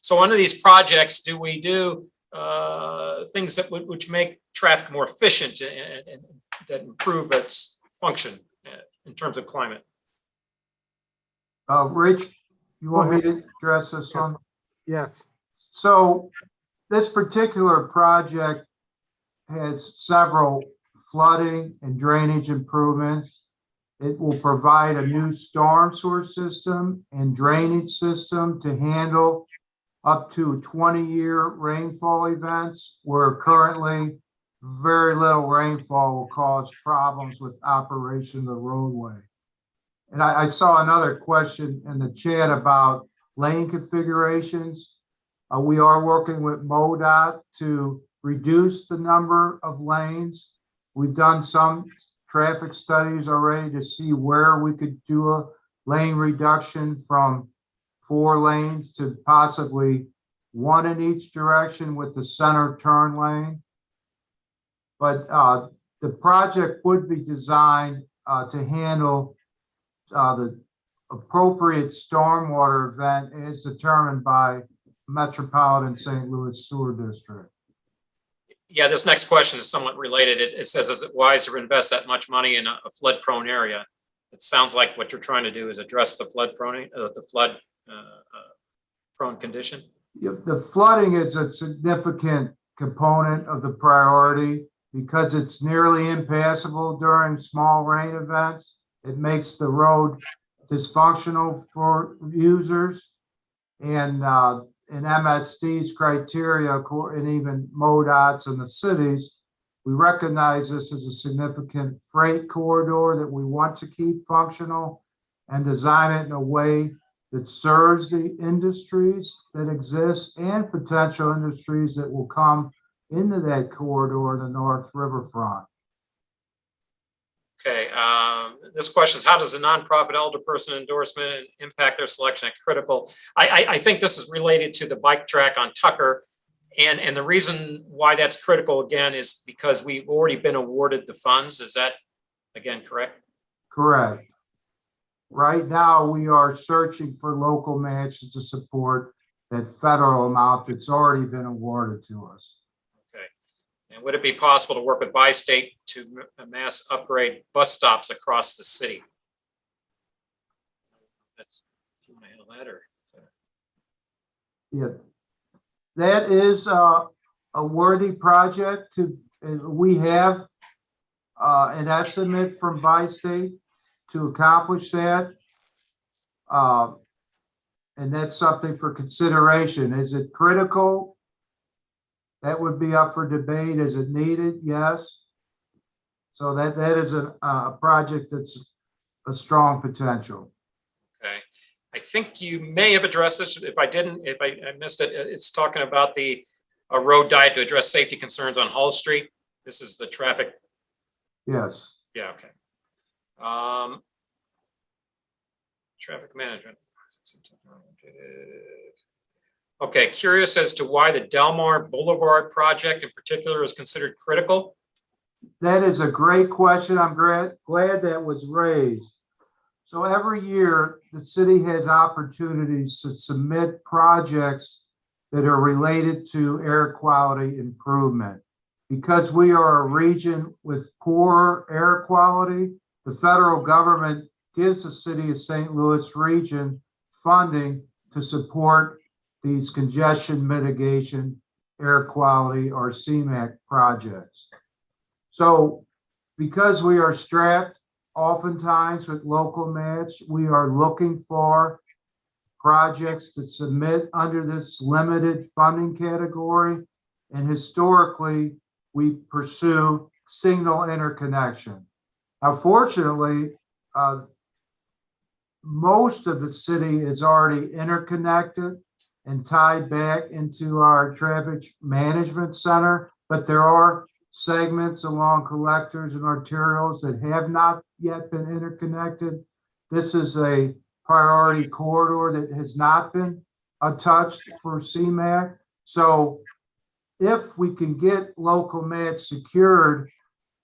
So one of these projects, do we do things that which make traffic more efficient and that improve its function in terms of climate? Rich, you want me to address this one? Yes. So this particular project has several flooding and drainage improvements. It will provide a new storm sewer system and drainage system to handle up to 20-year rainfall events, where currently very little rainfall will cause problems with operation of the roadway. And I saw another question in the chat about lane configurations. We are working with MoDOT to reduce the number of lanes. We've done some traffic studies already to see where we could do a lane reduction from 4 lanes to possibly 1 in each direction with the center turn lane. But the project would be designed to handle the appropriate stormwater event as determined by Metropolitan St. Louis Sewer District. Yeah, this next question is somewhat related. It says, is it wise to invest that much money in a flood-prone area? It sounds like what you're trying to do is address the flood-prone condition. Yeah, the flooding is a significant component of the priority because it's nearly impassable during small rain events. It makes the road dysfunctional for users, and in MSD's criteria, and even MoDOT's in the cities, we recognize this as a significant freight corridor that we want to keep functional and design it in a way that serves the industries that exist and potential industries that will come into that corridor in the North Riverfront. Okay, this question is, how does the nonprofit alderperson endorsement impact their selection at critical? I think this is related to the bike track on Tucker. And the reason why that's critical, again, is because we've already been awarded the funds. Is that, again, correct? Correct. Right now, we are searching for local matches to support that federal amount that's already been awarded to us. Okay. And would it be possible to work with Bi-State to mass upgrade bus stops across the city? That's, if you want to handle that, or yeah, that is a worthy project. We have an estimate from Bi-State to accomplish that, and that's something for consideration. Is it critical? That would be up for debate. Is it needed? Yes. So that is a project that's a strong potential. Okay. I think you may have addressed this. If I didn't, if I missed it, it's talking about a road diet to address safety concerns on Hall Street. This is the traffic. Yes. Yeah, okay. Traffic management. Okay, curious as to why the Delmar Boulevard project in particular is considered critical. That is a great question. I'm glad that was raised. So every year, the city has opportunities to submit projects that are related to air quality improvement. Because we are a region with poor air quality, the federal government gives the city of St. Louis region funding to support these congestion mitigation, air quality, or CMAQ projects. So because we are strapped oftentimes with local match, we are looking for projects to submit under this limited funding category. And historically, we pursue signal interconnection. Now, fortunately, most of the city is already interconnected and tied back into our traffic management center, but there are segments along collectors and arterials that have not yet been interconnected. This is a priority corridor that has not been touched for CMAQ. So if we can get local match secured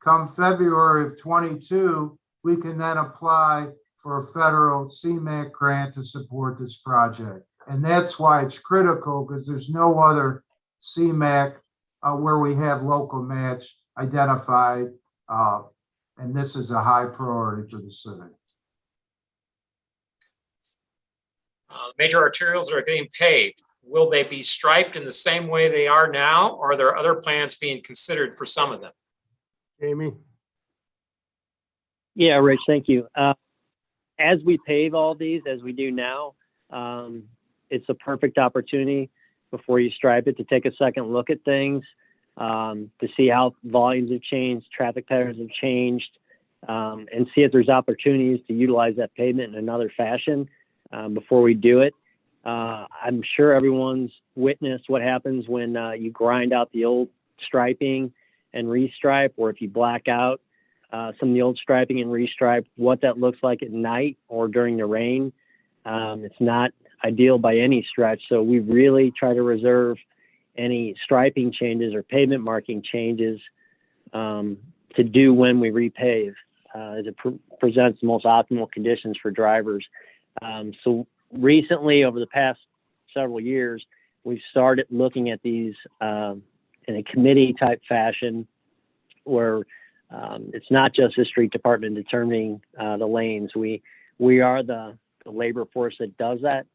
come February of 22, we can then apply for a federal CMAQ grant to support this project. And that's why it's critical, because there's no other CMAQ where we have local match identified. And this is a high priority for the city. Major arterials are getting paved. Will they be striped in the same way they are now, or are there other plans being considered for some of them? Jamie? Yeah, Rich, thank you. As we pave all these, as we do now, it's a perfect opportunity before you stripe it to take a second look at things, to see how volumes have changed, traffic patterns have changed, and see if there's opportunities to utilize that pavement in another fashion before we do it. I'm sure everyone's witnessed what happens when you grind out the old striping and restripe, or if you black out some of the old striping and restripe, what that looks like at night or during the rain. It's not ideal by any stretch. So we really try to reserve any striping changes or pavement marking changes to do when we repave, as it presents the most optimal conditions for drivers. So recently, over the past several years, we've started looking at these in a committee type fashion, where it's not just the street department determining the lanes. We are the labor force that does that.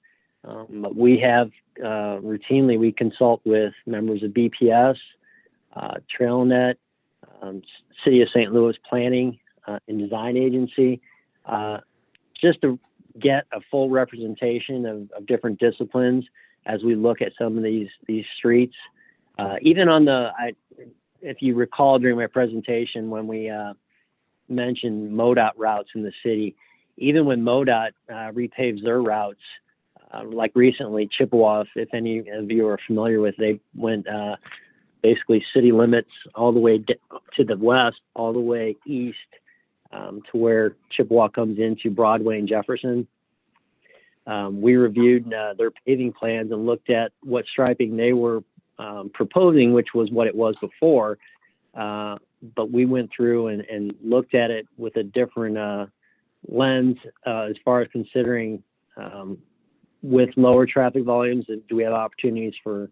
But we have routinely, we consult with members of BPS, TrailNet, City of St. Louis Planning and Design Agency, just to get a full representation of different disciplines as we look at some of these streets. Even on if you recall during my presentation when we mentioned MoDOT routes in the city, even when MoDOT repaves their routes, like recently Chippewa, if any of you are familiar with, they went basically city limits all the way to the west, all the way east to where Chippewa comes into Broadway and Jefferson. We reviewed their paving plans and looked at what striping they were proposing, which was what it was before. But we went through and looked at it with a different lens as far as considering with lower traffic volumes, do we have opportunities for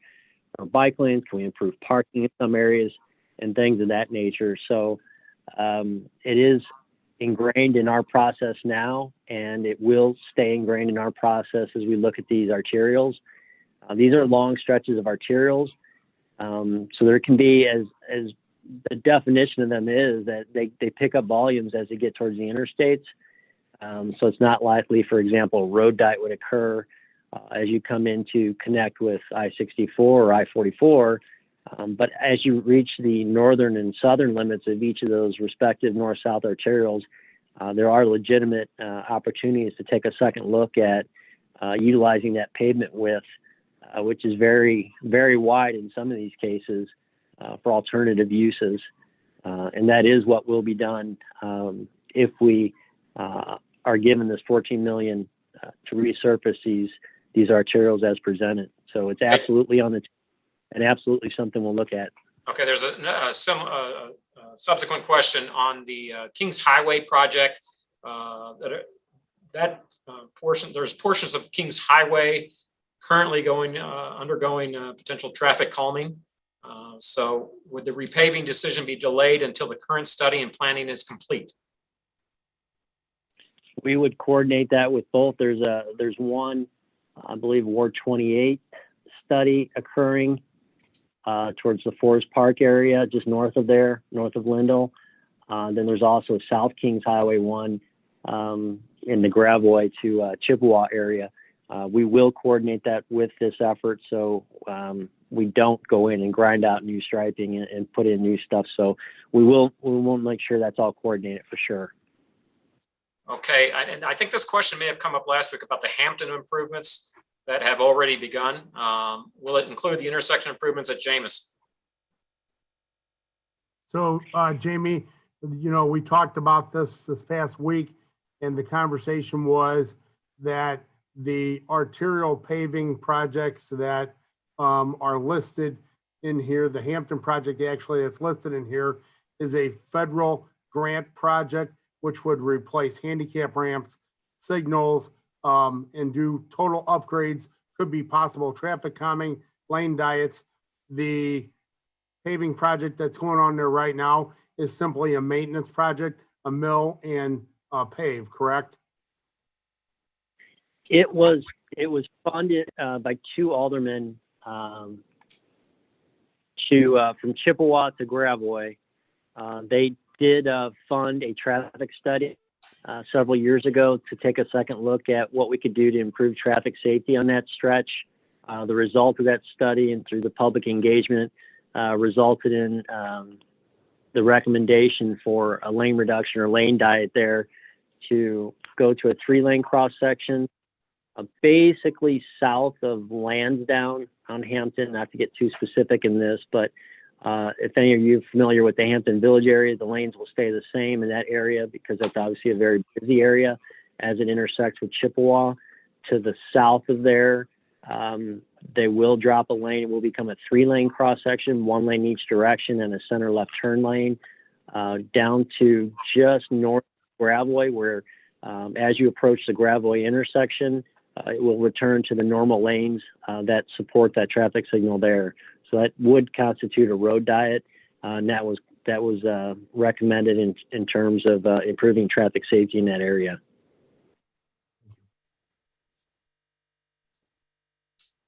bike lanes? Can we improve parking in some areas and things of that nature? So it is ingrained in our process now, and it will stay ingrained in our process as we look at these arterials. These are long stretches of arterials. So there can be, as the definition of them is, that they pick up volumes as they get towards the interstates. So it's not likely, for example, road diet would occur as you come in to connect with I-64 or I-44. But as you reach the northern and southern limits of each of those respective north-south arterials, there are legitimate opportunities to take a second look at utilizing that pavement width, which is very, very wide in some of these cases for alternative uses. And that is what will be done if we are given this $14 million to resurface these arterials as presented. So it's absolutely on the and absolutely something we'll look at. Okay, there's a subsequent question on the Kings Highway project. There's portions of Kings Highway currently undergoing potential traffic calming. So would the repaving decision be delayed until the current study and planning is complete? We would coordinate that with both. There's one, I believe, Ward 28 study occurring towards the Forest Park area, just north of Lindell. Then there's also South Kings Highway 1 in the Gravois to Chippewa area. We will coordinate that with this effort, so we don't go in and grind out new striping and put in new stuff. So we will make sure that's all coordinated for sure. Okay, and I think this question may have come up last week about the Hampton improvements that have already begun. Will it include the intersection improvements at Jameson? So, Jamie, we talked about this past week, and the conversation was that the arterial paving projects that are listed in here, the Hampton project actually that's listed in here is a federal grant project, which would replace handicap ramps, signals, and do total upgrades, could be possible traffic calming, lane diets. The paving project that's going on there right now is simply a maintenance project, a mill and pave, correct? It was funded by two aldermen from Chippewa to Gravois. They did fund a traffic study several years ago to take a second look at what we could do to improve traffic safety on that stretch. The result of that study and through the public engagement resulted in the recommendation for a lane reduction or lane diet there to go to a 3-lane cross section, basically south of Lansdowne on Hampton, not to get too specific in this, but if any of you are familiar with the Hampton Village area, the lanes will stay the same in that area because that's obviously a very busy area as it intersects with Chippewa. To the south of there, they will drop a lane. It will become a 3-lane cross section, 1 lane each direction and a center left turn lane down to just north of Gravois, where as you approach the Gravois intersection, it will return to the normal lanes that support that traffic signal there. So that would constitute a road diet, and that was recommended in terms of improving traffic safety in that area.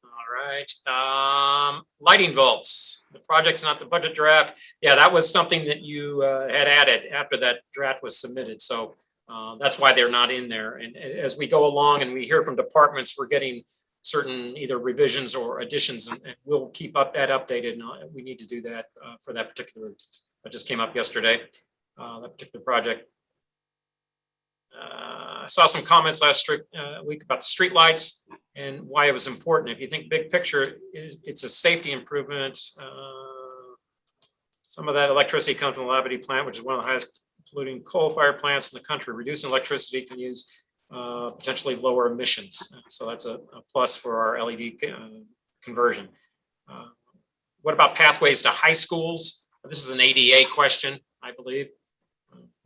All right. Lighting vaults. The project's not the budget draft. Yeah, that was something that you had added after that draft was submitted. So that's why they're not in there. And as we go along and we hear from departments, we're getting certain either revisions or additions, and we'll keep up that updated. And we need to do that for that particular, that just came up yesterday, that particular project. I saw some comments last week about the street lights and why it was important. If you think big picture, it's a safety improvement. Some of that electricity comes from the Labadee plant, which is one of the highest polluting coal-fired plants in the country. Reducing electricity can use potentially lower emissions. So that's a plus for our LED conversion. What about pathways to high schools? This is an ADA question, I believe.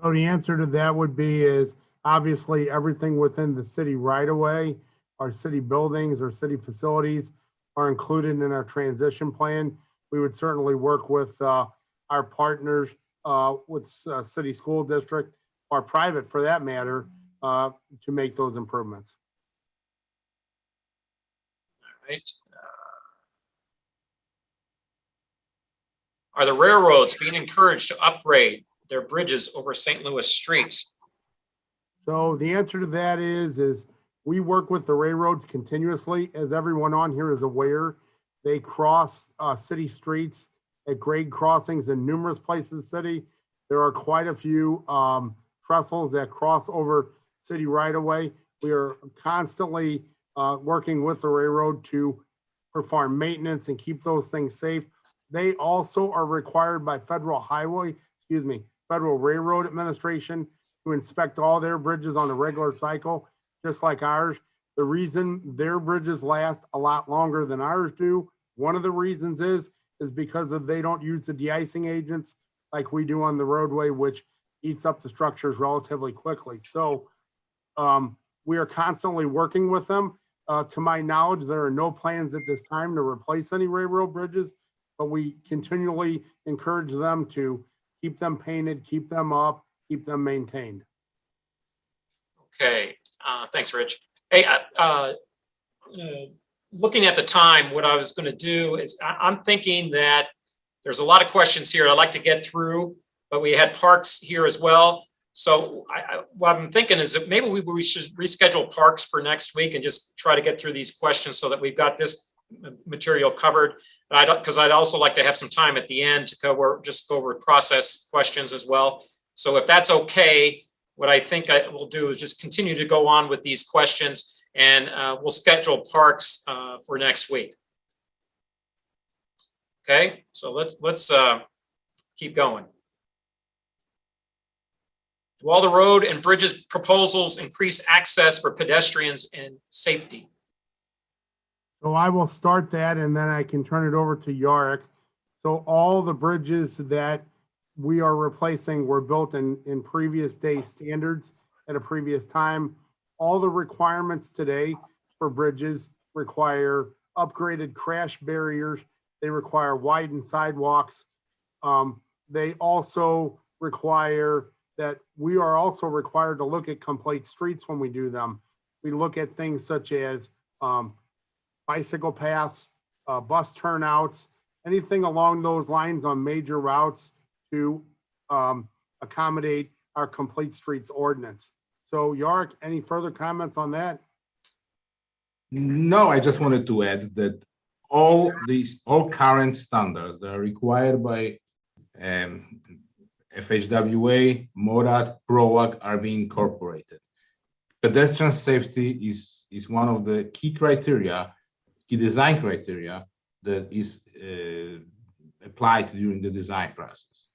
So the answer to that would be is obviously everything within the city right away, our city buildings, our city facilities are included in our transition plan. We would certainly work with our partners with city school district or private for that matter to make those improvements. All right. Are the railroads being encouraged to upgrade their bridges over St. Louis Street? So the answer to that is we work with the railroads continuously. As everyone on here is aware, they cross city streets at grade crossings in numerous places in the city. There are quite a few trestles that cross over city right of way. We are constantly working with the railroad to perform maintenance and keep those things safe. They also are required by Federal Railroad Administration to inspect all their bridges on a regular cycle, just like ours. The reason their bridges last a lot longer than ours do, one of the reasons is because they don't use the de-icing agents like we do on the roadway, which eats up the structures relatively quickly. So we are constantly working with them. To my knowledge, there are no plans at this time to replace any railroad bridges, but we continually encourage them to keep them painted, keep them up, keep them maintained. Okay, thanks, Rich. Hey, looking at the time, what I was going to do is I'm thinking that there's a lot of questions here I'd like to get through, but we had Parks here as well. So what I'm thinking is that maybe we should reschedule Parks for next week and just try to get through these questions so that we've got this material covered. Because I'd also like to have some time at the end to go over process questions as well. So if that's okay, what I think I will do is just continue to go on with these questions, and we'll schedule Parks for next week. Okay, so let's keep going. Do all the road and bridges proposals increase access for pedestrians and safety? So I will start that and then I can turn it over to Yarick. So all the bridges that we are replacing were built in previous day standards at a previous time. All the requirements today for bridges require upgraded crash barriers. They require widened sidewalks. They also require that we are also required to look at complete streets when we do them. We look at things such as bicycle paths, bus turnouts, anything along those lines on major routes to accommodate our complete streets ordinance. So Yarick, any further comments on that? No, I just wanted to add that all current standards that are required by FHWA, MODAT, PROAC are being incorporated. Pedestrian safety is one of the key design criteria that is applied during the design process.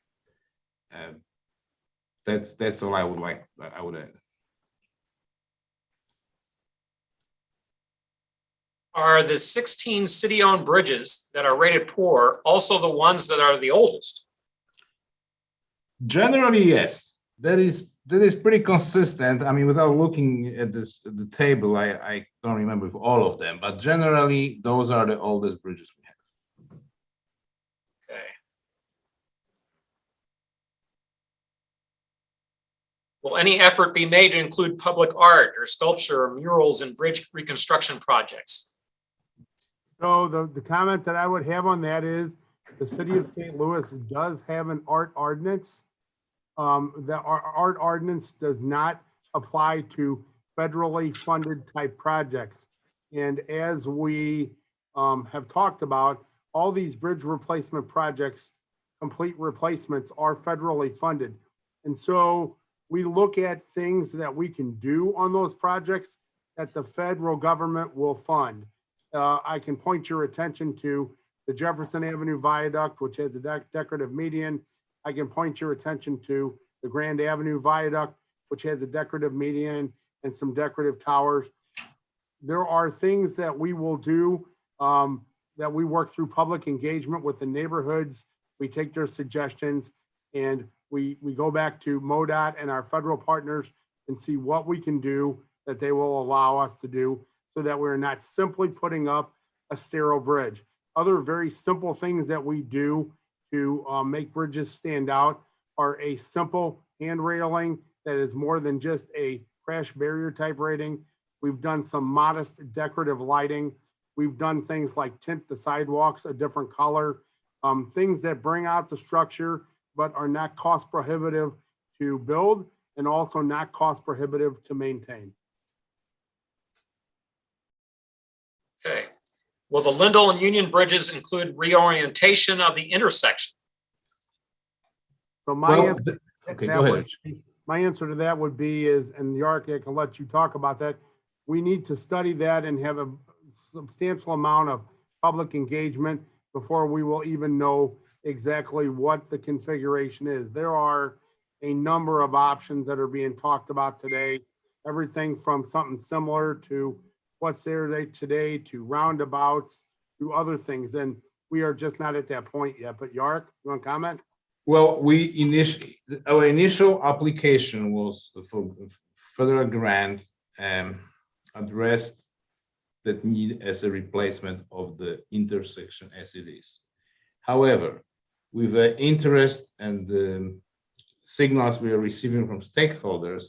That's all I would add. Are the 16 city-owned bridges that are rated poor also the ones that are the oldest? Generally, yes. That is pretty consistent. I mean, without looking at the table, I don't remember all of them, but generally, those are the oldest bridges we have. Okay. Will any effort be made to include public art or sculpture or murals in bridge reconstruction projects? So the comment that I would have on that is the city of St. Louis does have an art ordinance. The art ordinance does not apply to federally funded type projects. And as we have talked about, all these bridge replacement projects, complete replacements, are federally funded. And so we look at things that we can do on those projects that the federal government will fund. I can point your attention to the Jefferson Avenue Viaduct, which has a decorative median. I can point your attention to the Grand Avenue Viaduct, which has a decorative median and some decorative towers. There are things that we will do that we work through public engagement with the neighborhoods. We take their suggestions and we go back to MoDOT and our federal partners and see what we can do that they will allow us to do so that we're not simply putting up a sterile bridge. Other very simple things that we do to make bridges stand out are a simple hand railing that is more than just a crash barrier type rating. We've done some modest decorative lighting. We've done things like tint the sidewalks a different color, things that bring out the structure but are not cost prohibitive to build and also not cost prohibitive to maintain. Okay. Will the Lindell and Union bridges include reorientation of the intersection? So my Well, answer, okay, that go ahead. would be- my answer to that would be is, and Yark, I can let you talk about that. We need to study that and have a substantial amount of public engagement before we will even know exactly what the configuration is. There are a number of options that are being talked about today. Everything from something similar to what's there today to roundabouts to other things. And we are just not at that point yet. But Yark, you want to comment? Well, our initial application was for federal grant addressed that need as a replacement of the intersection as it is. However, with the interest and the signals we are receiving from stakeholders,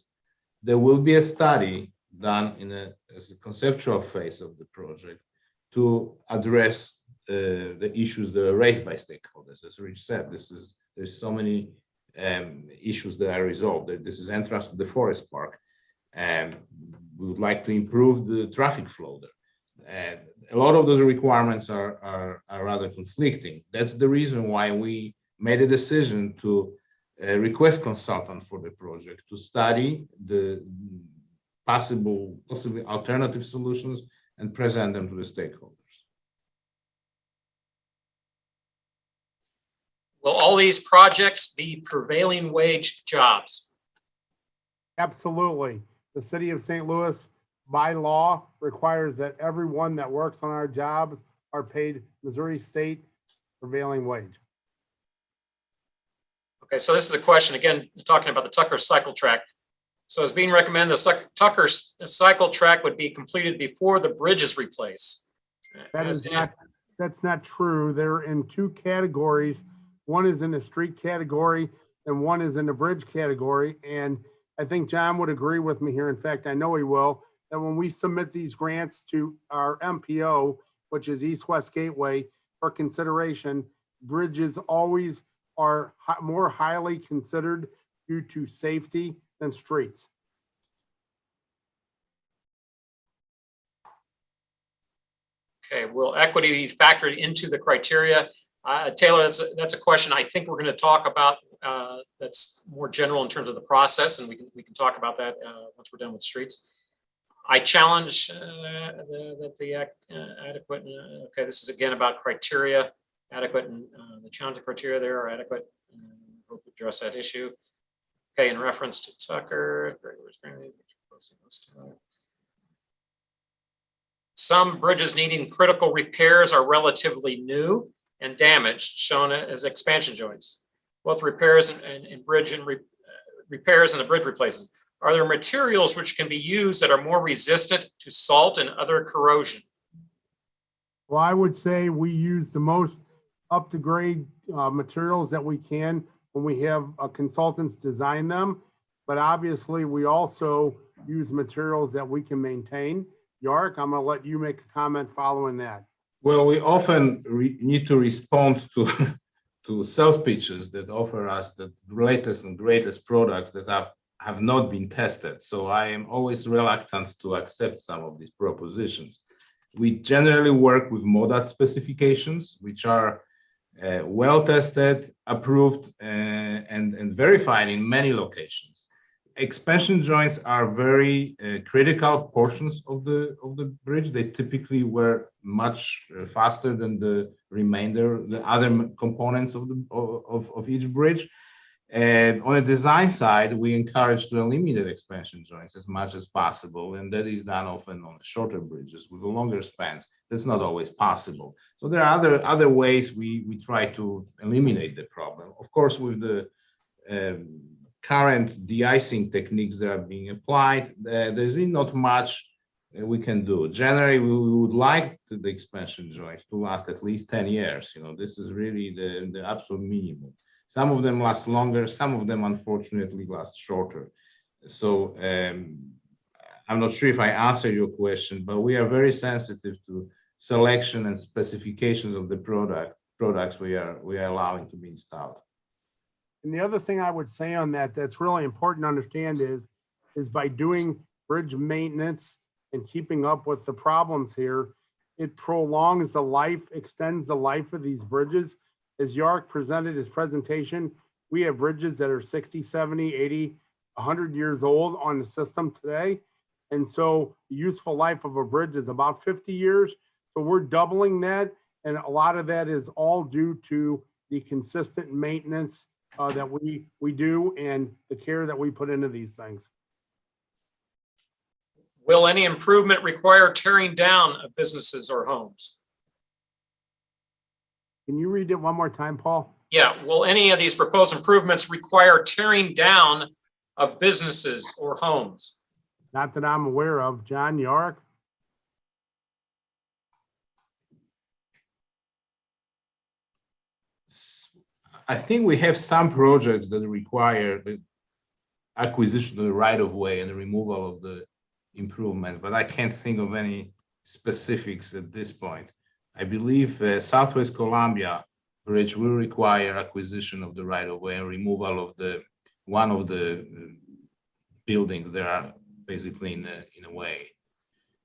there will be a study done as a conceptual phase of the project to address the issues that are raised by stakeholders. As Rich said, there's so many issues that are resolved. This is entrance to the forest park, and we would like to improve the traffic flow there. And a lot of those requirements are rather conflicting. That's the reason why we made a decision to request consultant for the project to study the possibly alternative solutions and present them to the stakeholders. Will all these projects be prevailing wage jobs? Absolutely. The city of St. Louis, by law, requires that everyone that works on our jobs are paid Missouri state prevailing wage. Okay, so this is a question, again, talking about the Tucker cycle track. So it's being recommended the Tucker cycle track would be completed before the bridge is replaced. That's not true. They're in two categories. One is in the street category and one is in the bridge category. And I think John would agree with me here. In fact, I know he will, that when we submit these grants to our MPO, which is East-West Gateway, for consideration, bridges always are more highly considered due to safety than streets. Okay, will equity be factored into the criteria? Taylor, that's a question I think we're going to talk about. That's more general in terms of the process, and we can talk about that once we're done with streets. I challenge the adequate. Okay, this is again about criteria, adequate, and the challenge of criteria there are adequate. Hope we address that issue. Okay, in reference to Tucker, some bridges needing critical repairs are relatively new and damaged, shown as expansion joints. Both repairs and bridge and repairs and the bridge replaces. Are there materials which can be used that are more resistant to salt and other corrosion? Well, I would say we use the most up-to-grade materials that we can when we have consultants design them. But obviously, we also use materials that we can maintain. Yark, I'm going to let you make a comment following that. Well, we often need to respond to sales pitches that offer us the latest and greatest products that have not been tested. So I am always reluctant to accept some of these propositions. We generally work with MODAT specifications, which are well tested, approved, and verified in many locations. Expansion joints are very critical portions of the bridge. They typically wear much faster than the remainder, the other components of each bridge. And on the design side, we encourage to eliminate expansion joints as much as possible, and that is done often on shorter bridges with longer spans. That's not always possible. So there are other ways we try to eliminate the problem. Of course, with the current de-icing techniques that are being applied, there's really not much we can do. Generally, we would like the expansion joints to last at least 10 years. You know, this is really the absolute minimum. Some of them last longer, some of them unfortunately last shorter. So I'm not sure if I answered your question, but we are very sensitive to selection and specifications of the products we are allowing to be installed. And the other thing I would say on that that's really important to understand is by doing bridge maintenance and keeping up with the problems here, it prolongs the life, extends the life of these bridges. As York presented his presentation, we have bridges that are 60, 70, 80, 100 years old on the system today. And so the useful life of a bridge is about 50 years. So we're doubling that. And a lot of that is all due to the consistent maintenance that we do and the care that we put into these things. Will any improvement require tearing down of businesses or homes? Can you read it one more time, Paul? Yeah, will any of these proposed improvements require tearing down of businesses or homes? Not that I'm aware of. John, York? I think we have some projects that require the acquisition of the right of way and the removal of the improvements, but I can't think of any specifics at this point. I believe Southwest Columbia Bridge will require acquisition of the right of way and removal of the one of the buildings that are basically in a way.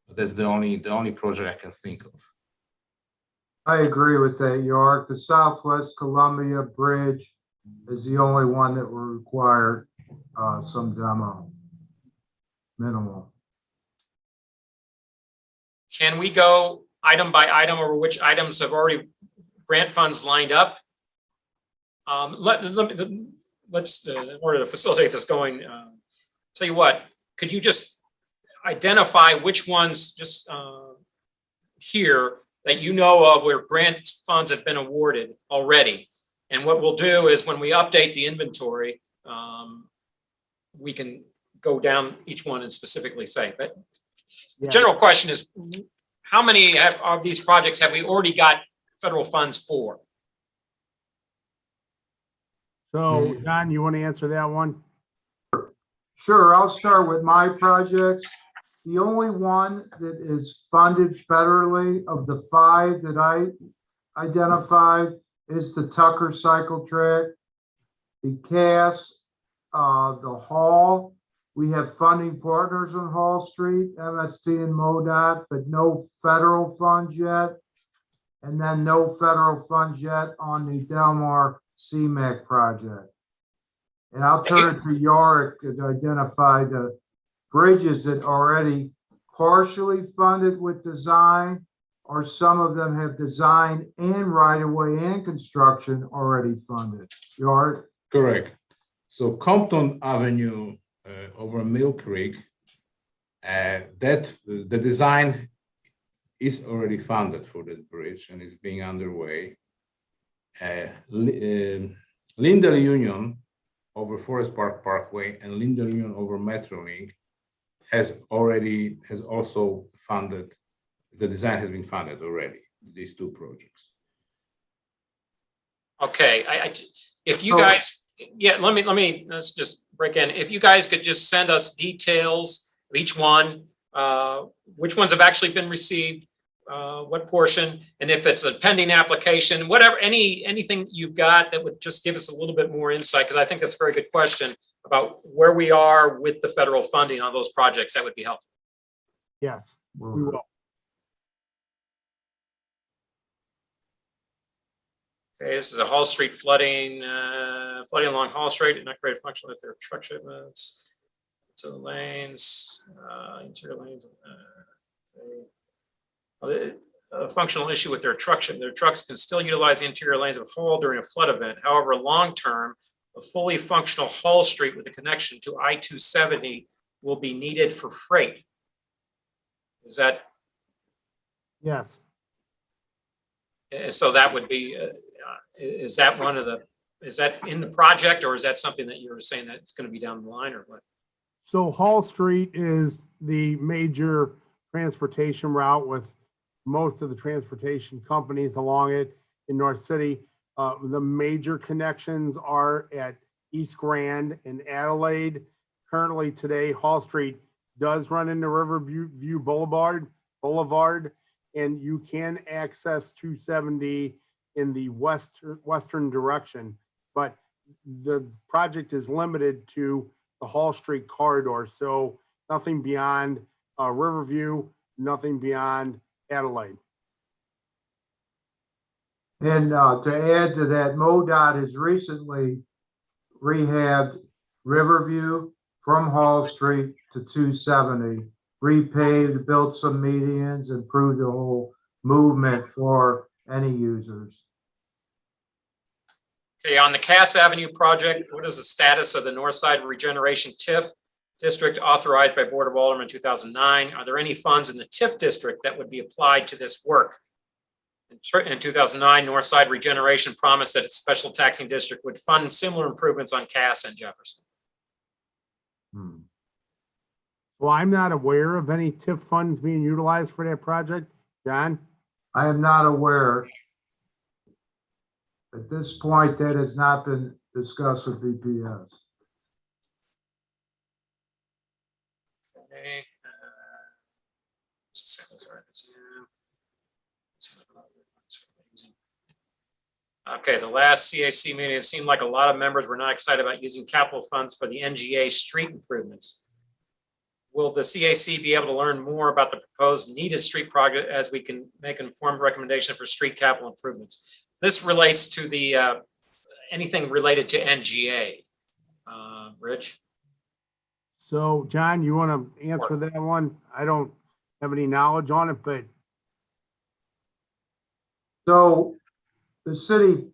But that's the only project I can think of. I agree with that, York. The Southwest Columbia Bridge is the only one that will require some demo, minimal. Can we go item by item over which items have already grant funds lined up? Let's in order to facilitate this going, tell you what, could you just identify which ones just here that you know of where grant funds have been awarded already? And what we'll do is when we update the inventory, we can go down each one and specifically say, but the general question is, how many of these projects have we already got federal funds for? So, John, you want to answer that one? Sure, I'll start with my projects. The only one that is funded federally of the 5 that I identified is the Tucker Cycle Track, the CAS, the Hall. We have funding partners on Hall Street, MST and MoDOT, but no federal funds yet. And then no federal funds yet on the Delmar CMAC project. And I'll turn it to Yorick to identify the bridges that already partially funded with design, or some of them have design and right-of-way and construction already funded. Yorick? Correct. So Compton Avenue over Mill Creek, that the design is already funded for that bridge and is being underway. Lindell Union over Forest Park Parkway and Lindell Union over Metrolink has also funded. The design has been funded already. These 2 projects. Okay, if you guys, yeah, let's just break in. If you guys could just send us details of each one, which ones have actually been received, what portion, and if it's a pending application, whatever, anything you've got that would just give us a little bit more insight, because I think that's a very good question about where we are with the federal funding on those projects. That would be helpful. Yes, we will. Okay, this is a Hall Street flooding, flooding along Hall Street, and not create functional if there are truck shipments to the lanes, interior lanes. A functional issue with their truck shipment. Their trucks can still utilize the interior lanes of Hall during a flood event. However, long term, a fully functional Hall Street with a connection to I-270 will be needed for freight. Is that? Yes. So that would be, is that one of the, is that in the project, or is that something that you were saying that it's going to be down the line, or what? So Hall Street is the major transportation route with most of the transportation companies along it in North City. The major connections are at East Grand and Adelaide. Currently today, Hall Street does run into Riverview Boulevard, and you can access 270 in the western direction, but the project is limited to the Hall Street corridor. So nothing beyond Riverview, nothing beyond Adelaide. And to add to that, MoDOT has recently rehabbed Riverview from Hall Street to 270, repaved, built some medians, improved the whole movement for any users. Okay, on the Cass Avenue project, what is the status of the North Side Regeneration TIF district authorized by Board of Aldermen in 2009? Are there any funds in the TIF district that would be applied to this work? In 2009, North Side Regeneration promised that its special taxing district would fund similar improvements on Cass and Jefferson. Well, I'm not aware of any TIF funds being utilized for that project. John? I am not aware. At this point, that has not been discussed with BPS. Okay. Okay, the last CAC meeting, it seemed like a lot of members were not excited about using capital funds for the NGA street improvements. Will the CAC be able to learn more about the proposed needed street project as we can make an informed recommendation for street capital improvements? This relates to the anything related to NGA. Rich? So, John, you want to answer that one? I don't have any knowledge on it, but So the city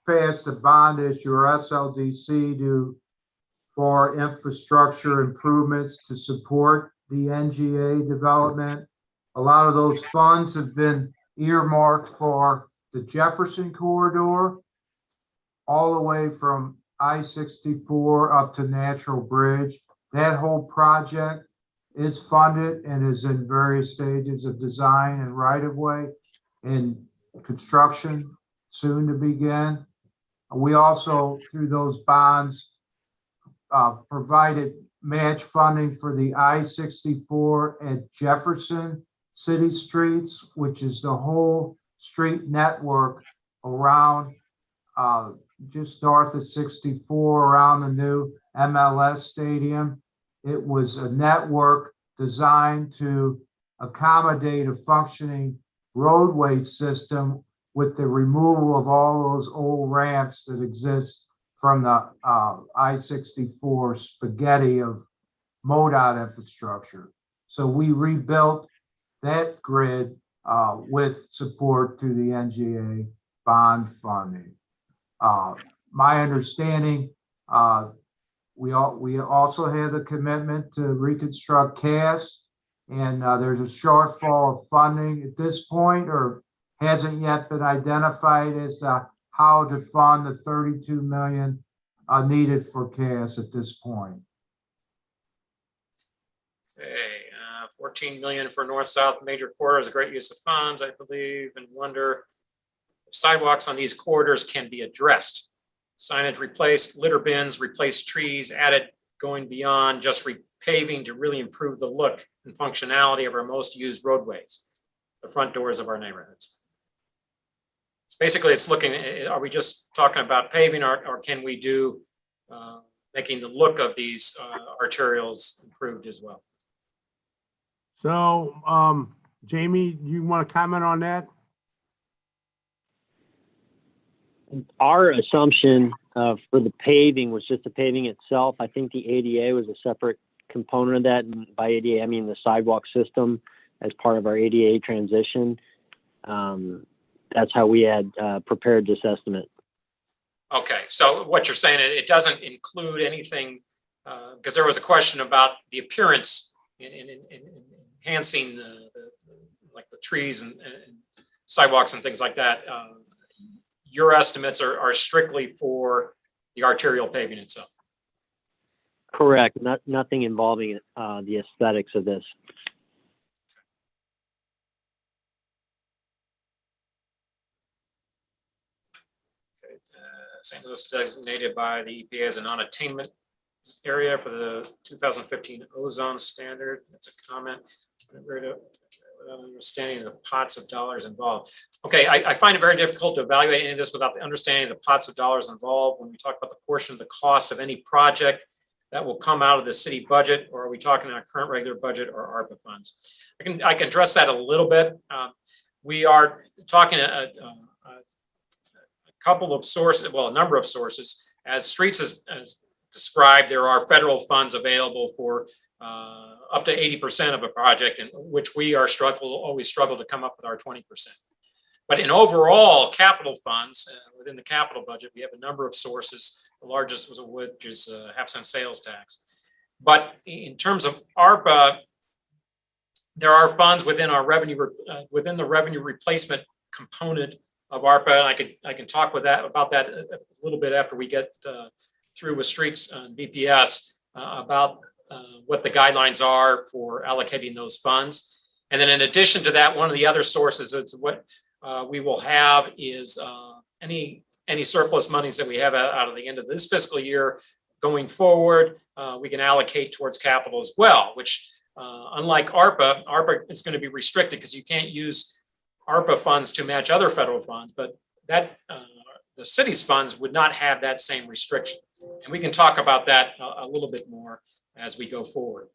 passed a bond issue or SLDC for infrastructure improvements to support the NGA development. A lot of those funds have been earmarked for the Jefferson corridor, all the way from I-64 up to Natural Bridge. That whole project is funded and is in various stages of design and right-of-way and construction soon to begin. We also, through those bonds, provided match funding for the I-64 at Jefferson City Streets, which is the whole street network around just north of 64 around the new MLS stadium. It was a network designed to accommodate a functioning roadway system with the removal of all those old ramps that exist from the I-64 spaghetti of MoDOT infrastructure. So we rebuilt that grid with support through the NGA bond funding. My understanding, we also had the commitment to reconstruct Cass, and there's a shortfall of funding at this point, or hasn't yet been identified as how to fund the 32 million needed for Cass at this point. Okay, 14 million for north-south major corridor is a great use of funds, I believe, and wonder if sidewalks on these corridors can be addressed. Signage replaced, litter bins, replaced trees, added going beyond just repaving to really improve the look and functionality of our most used roadways, the front doors of our neighborhoods. So basically, it's looking, are we just talking about paving, or can we do making the look of these arterials improved as well? so, Jamie, you want to comment on that? Our assumption for the paving was just the paving itself. I think the ADA was a separate component of that. And by ADA, I mean the sidewalk system as part of our ADA transition. That's how we had prepared this estimate. Okay, so what you're saying, it doesn't include anything, because there was a question about the appearance in enhancing like the trees and sidewalks and things like that. Your estimates are strictly for the arterial paving itself. Correct. Nothing involving the aesthetics of this. Okay. St. Louis designated by the EPA as a non-attainment area for the 2015 ozone standard. That's a comment. Understanding the pots of dollars involved. Okay, I find it very difficult to evaluate any of this without the understanding of the pots of dollars involved when we talk about the portion of the cost of any project that will come out of the city budget, or are we talking our current regular budget or ARPA funds? I can address that a little bit. We are talking couple of sources, well, a number of sources. As streets as described, there are federal funds available for up to 80% of a project, in which we are always struggle to come up with our 20%. But in overall capital funds, within the capital budget, we have a number of sources, the largest was which is half-cent sales tax. But in terms of ARPA, there are funds within our revenue, within the revenue replacement component of ARPA. And I can talk about that a little bit after we get through with streets and BPS about what the guidelines are for allocating those funds. And then in addition to that, one of the other sources is what we will have is any surplus monies that we have out of the end of this fiscal year going forward, we can allocate towards capital as well, which unlike ARPA is going to be restricted because you can't use ARPA funds to match other federal funds, but that the city's funds would not have that same restriction. And we can talk about that a little bit more as we go forward.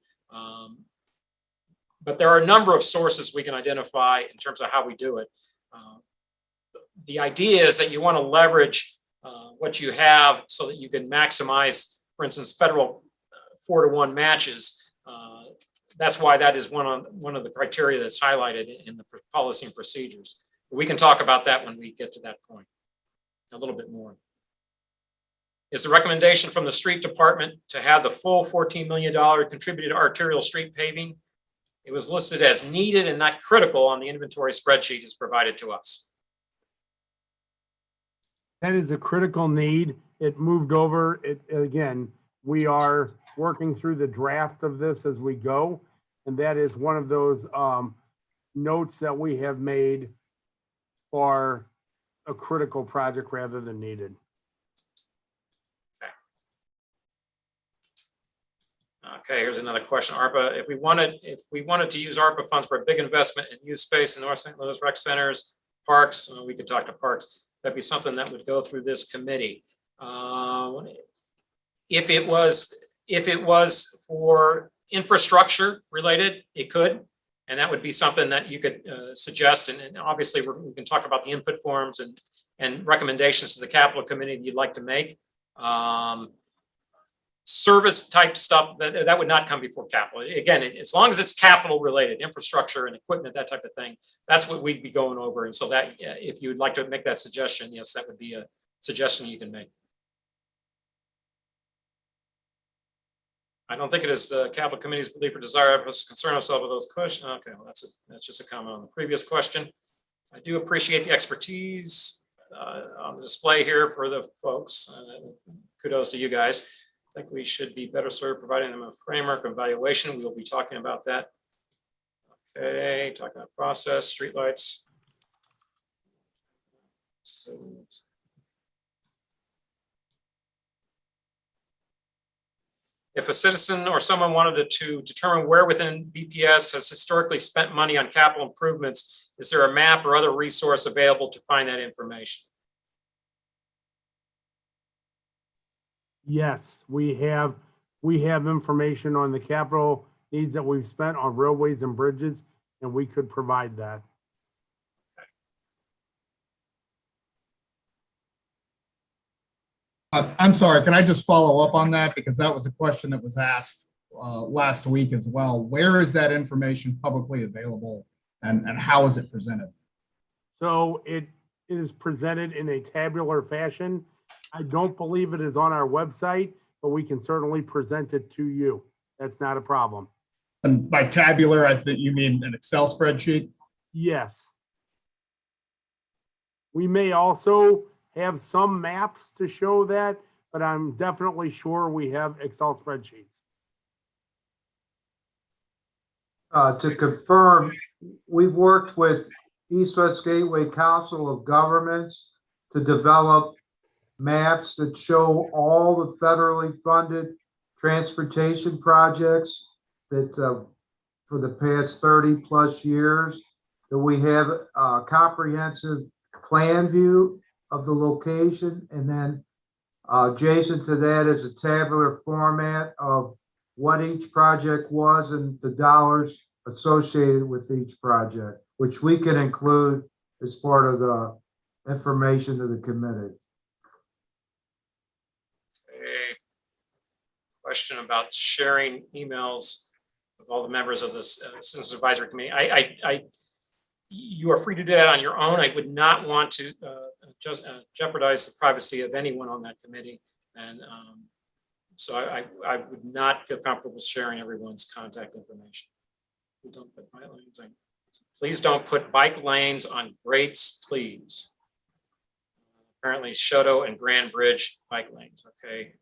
But there are a number of sources we can identify in terms of how we do it. The idea is that you want to leverage what you have so that you can maximize, for instance, federal 4-to-1 matches. That's why that is one of the criteria that's highlighted in the policy and procedures. We can talk about that when we get to that point a little bit more. It's a recommendation from the street department to have the full $14 million contributed arterial street paving. It was listed as needed and not critical on the inventory spreadsheet as provided to us. That is a critical need. It moved over. Again, we are working through the draft of this as we go. And that is one of those notes that we have made for a critical project rather than needed. Okay, here's another question. ARPA, if we wanted to use ARPA funds for a big investment in youth space in North St. Louis rec centers, parks, we could talk to parks. That'd be something that would go through this committee. If it was for infrastructure related, it could, and that would be something that you could suggest. And obviously, we can talk about the input forms and recommendations to the capital committee that you'd like to make. Service type stuff that would not come before capital. Again, as long as it's capital related, infrastructure and equipment, that type of thing, that's what we'd be going over. And so that if you would like to make that suggestion, yes, that would be a suggestion you can make. I don't think it is the capital committee's belief or desire of us to concern ourselves with those questions. Okay, well, that's just a comment on the previous question. I do appreciate the expertise on the display here for the folks. Kudos to you guys. I think we should be better served providing them a framework of evaluation. We will be talking about that. Okay, talking about process, streetlights. If a citizen or someone wanted to determine where within BPS has historically spent money on capital improvements, is there a map or other resource available to find that information? Yes, we have information on the capital needs that we've spent on roadways and bridges, and we could provide that. I'm sorry, can I just follow up on that? Because that was a question that was asked last week as well. Where is that information publicly available and how is it presented? So it is presented in a tabular fashion. I don't believe it is on our website, but we can certainly present it to you. That's not a problem. And by tabular, I think you mean an Excel spreadsheet? Yes. We may also have some maps to show that, but I'm definitely sure we have Excel spreadsheets. To confirm, we've worked with East West Gateway Council of Governments to develop maps that show all the federally funded transportation projects that for the past 30 plus years, that we have a comprehensive plan view of the location. And then adjacent to that is a tabular format of what each project was and the dollars associated with each project, which we can include as part of the information to the committee. A question about sharing emails with all the members of this Citizens Advisory Committee. You are free to do that on your own. I would not want to just jeopardize the privacy of anyone on that committee. And so I would not feel comfortable sharing everyone's contact information. Please don't put bike lanes on grates, please. Apparently Shoto and Grand Bridge bike lanes, okay.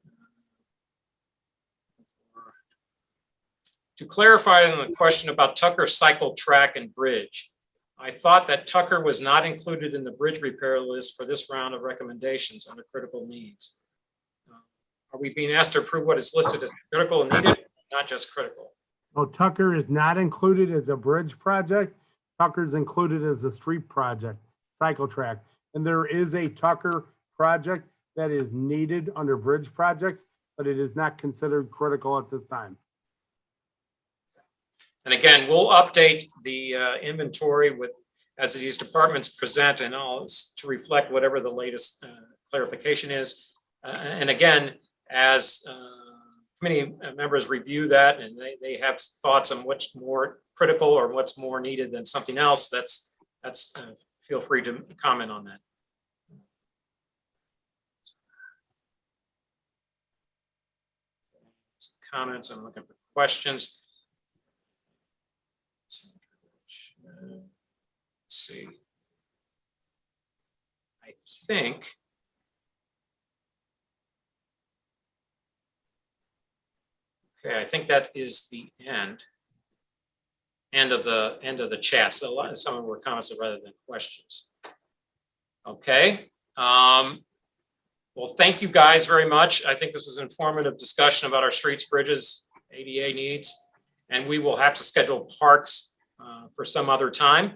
To clarify on the question about Tucker Cycle Track and Bridge, I thought that Tucker was not included in the bridge repair list for this round of recommendations under critical needs. Are we being asked to approve what is listed as critical and needed, not just critical? Well, Tucker is not included as a bridge project. Tucker's included as a street project, cycle track. And there is a Tucker project that is needed under bridge projects, but it is not considered critical at this time. And again, we'll update the inventory with as these departments present and all to reflect whatever the latest clarification is. And again, as committee members review that and they have thoughts on what's more critical or what's more needed than something else, that's feel free to comment on that. Some comments, I'm looking for questions. Let's see. I think okay, I think that is the end of the chat. So some of them were comments rather than questions. Okay. Well, thank you guys very much. I think this was an informative discussion about our streets, bridges, ADA needs, and we will have to schedule parks for some other time.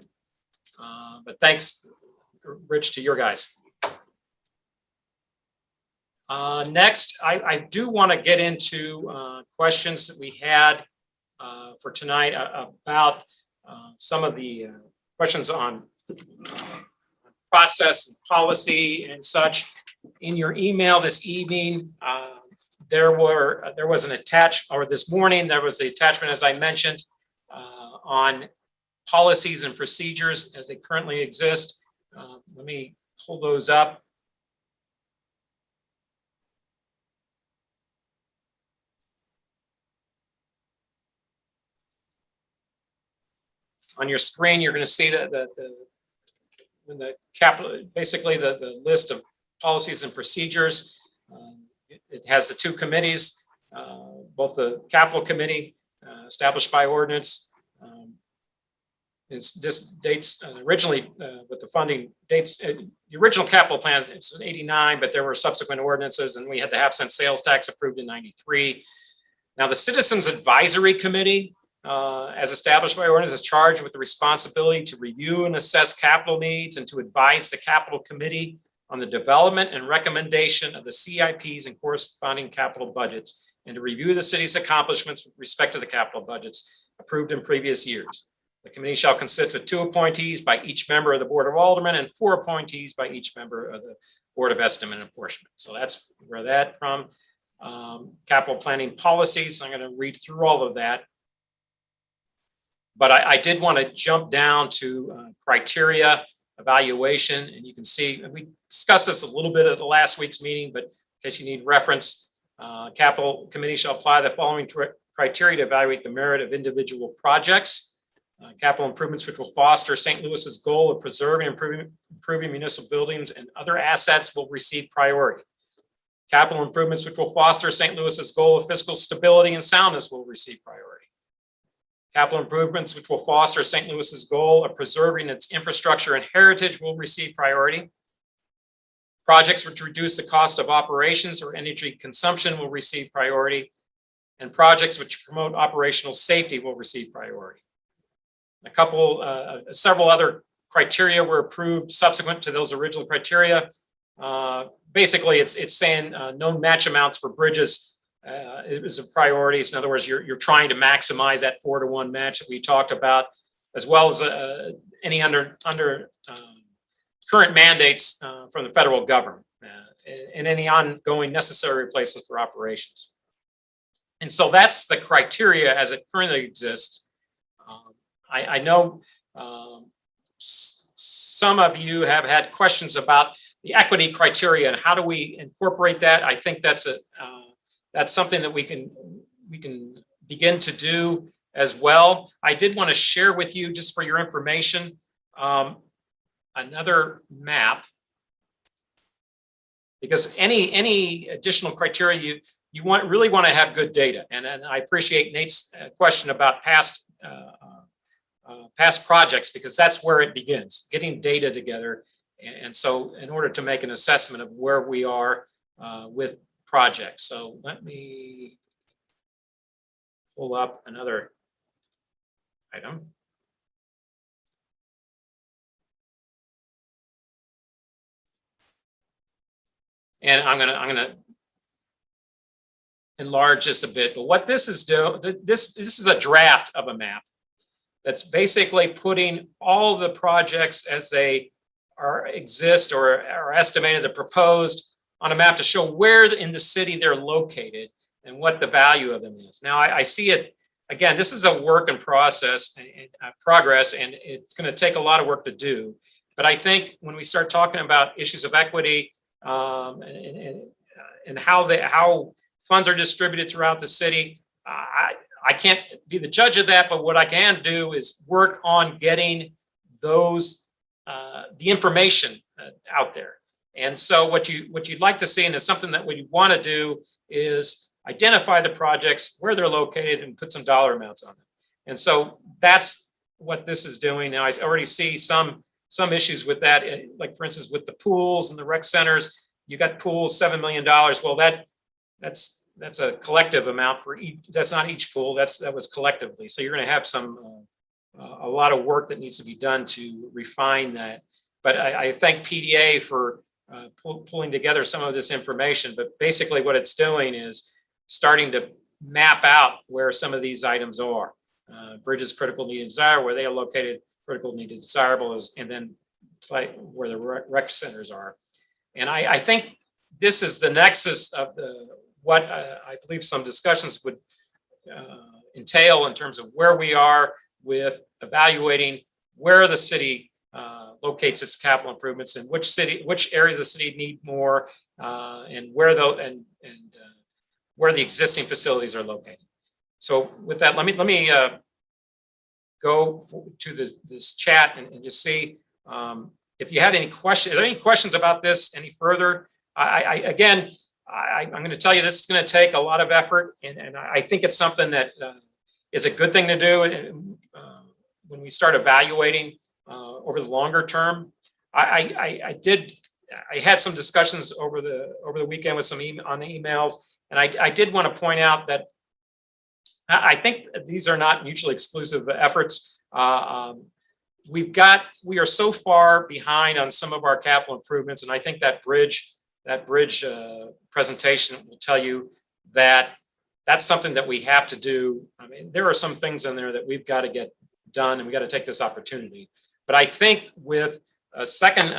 But thanks, Rich, to your guys. Next, I do want to get into questions that we had for tonight about some of the questions on process and policy and such. In your email this evening, there was an or this morning, there was the attachment, as I mentioned, on policies and procedures as they currently exist. Let me pull those up. On your screen, you're going to see that the capital, basically the list of policies and procedures. It has the two committees, both the capital committee established by ordinance. This dates originally with the funding dates. The original capital plan is 89, but there were subsequent ordinances, and we had the half-cent sales tax approved in 93. Now, the Citizens Advisory Committee, as established by ordinance, is charged with the responsibility to review and assess capital needs and to advise the capital committee on the development and recommendation of the CIPs and corresponding capital budgets, and to review the city's accomplishments with respect to the capital budgets approved in previous years. The committee shall consist of 2 appointees by each member of the Board of Aldermen and 4 appointees by each member of the Board of Estimate and Apportionment. So that's where that from. Capital planning policies, I'm going to read through all of that. But I did want to jump down to criteria, evaluation, and you can see, and we discussed this a little bit at the last week's meeting, but in case you need reference, capital committee shall apply the following criteria to evaluate the merit of individual projects. Capital improvements which will foster St. Louis's goal of preserving and improving municipal buildings and other assets will receive priority. Capital improvements which will foster St. Louis's goal of fiscal stability and soundness will receive priority. Capital improvements which will foster St. Louis's goal of preserving its infrastructure and heritage will receive priority. Projects which reduce the cost of operations or energy consumption will receive priority. And projects which promote operational safety will receive priority. Several other criteria were approved subsequent to those original criteria. Basically, it's saying no match amounts for bridges. It was a priority. So in other words, you're trying to maximize that 4-to-1 match that we talked about, as well as any under current mandates from the federal government and any ongoing necessary replacements for operations. And so that's the criteria as it currently exists. I know some of you have had questions about the equity criteria and how do we incorporate that. I think that's something that we can begin to do as well. I did want to share with you, just for your information, another map, because any additional criteria you really want to have good data. And I appreciate Nate's question about past projects, because that's where it begins, getting data together. And so in order to make an assessment of where we are with projects. So let me pull up another item. And I'm gonna enlarge this a bit. But what this is doing, this is a draft of a map that's basically putting all the projects as they exist or are estimated or proposed on a map to show where in the city they're located and what the value of them is. Now I see it again. This is a work in progress, and it's going to take a lot of work to do. But I think when we start talking about issues of equity and how funds are distributed throughout the city, I can't be the judge of that. But what I can do is work on getting those the information out there. And so what you'd like to see, and it's something that we want to do, is identify the projects, where they're located, and put some dollar amounts on them. And so that's what this is doing. Now I already see some issues with that, like for instance with the pools and the rec centers. You got pools, $7 million. Well, that's a collective amount for each. That's not each pool. That was collectively. So you're going to have a lot of work that needs to be done to refine that. But I thank PDA for pulling together some of this information. But basically what it's doing is starting to map out where some of these items are. Bridges, critical need and desire, where they are located, critical need and desirable is, and then where the rec centers are. And I think this is the nexus of what I believe some discussions would entail in terms of where we are with evaluating where the city locates its capital improvements and which areas of the city need more, and where the existing facilities are located. So with that, let me go to this chat and just see if you have any questions. Are there any questions about this any further? I'm going to tell you this is going to take a lot of effort, and I think it's something that is a good thing to do when we start evaluating over the longer term. I had some discussions over the weekend with some on the emails, and I did want to point out that I think these are not mutually exclusive efforts. We are so far behind on some of our capital improvements, and I think that bridge presentation will tell you that that's something that we have to do. I mean, there are some things in there that we've got to get done, and we got to take this opportunity. But I think with a second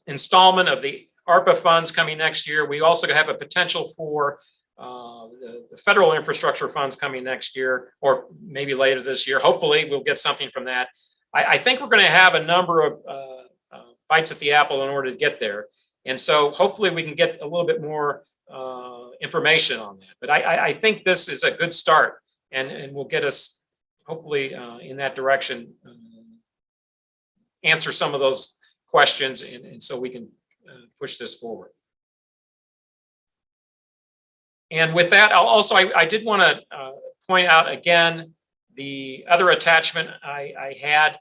installment of the ARPA funds coming next year, we also have a potential for the federal infrastructure funds coming next year, or maybe later this year. Hopefully we'll get something from that. I think we're going to have a number of bites at the apple in order to get there. And so hopefully we can get a little bit more information on that. But I think this is a good start, and will get us hopefully in that direction, answer some of those questions, and so we can push this forward. And with that, I did want to point out again the other attachment I had,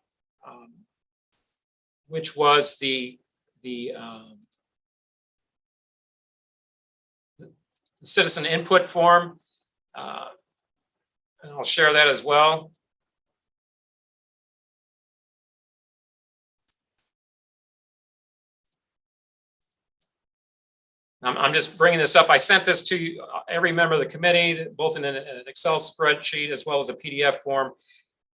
which was the citizen input form, and I'll share that as well. I'm just bringing this up. I sent this to every member of the committee, both in an Excel spreadsheet as well as a PDF form.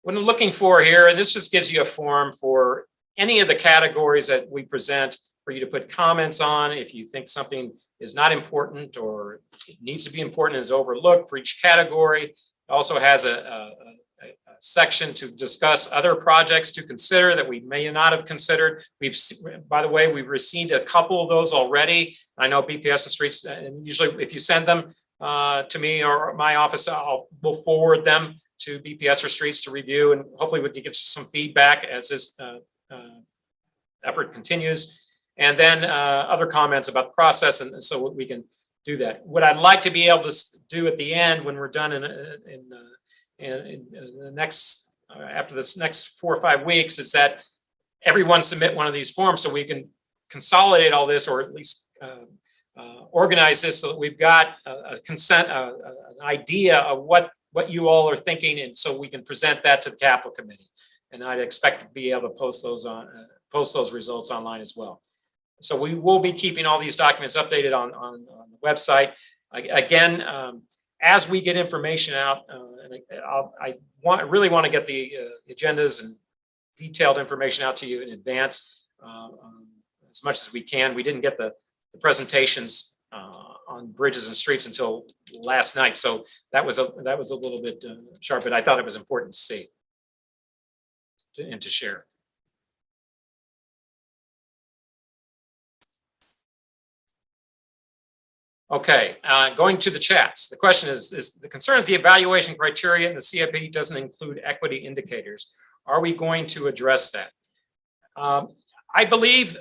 what I'm looking for here, and this just gives you a form for any of the categories that we present for you to put comments on. If you think something is not important or it needs to be important and is overlooked for each category. It also has a section to discuss other projects to consider that we may not have considered. By the way, we've received a couple of those already. I know BPS and Streets, and usually if you send them to me or my office, we'll forward them to BPS or Streets to review, and hopefully we can get some feedback as this effort continues. And then other comments about the process, and so we can do that. What I'd like to be able to do at the end when we're done in the next, after this next 4 or 5 weeks, is that everyone submit one of these forms so we can consolidate all this, or at least organize this so that we've got an idea of what you all are thinking, and so we can present that to the capital committee. And I'd expect to be able to post those results online as well. So we will be keeping all these documents updated on the website. Again, as we get information out, and I really want to get the agendas and detailed information out to you in advance as much as we can. We didn't get the presentations on bridges and streets until last night, so that was a little bit sharp, but I thought it was important to see and to share. Okay, going to the chats. The question is the concern is the evaluation criteria in the CIP doesn't include equity indicators. Are we going to address that? I believe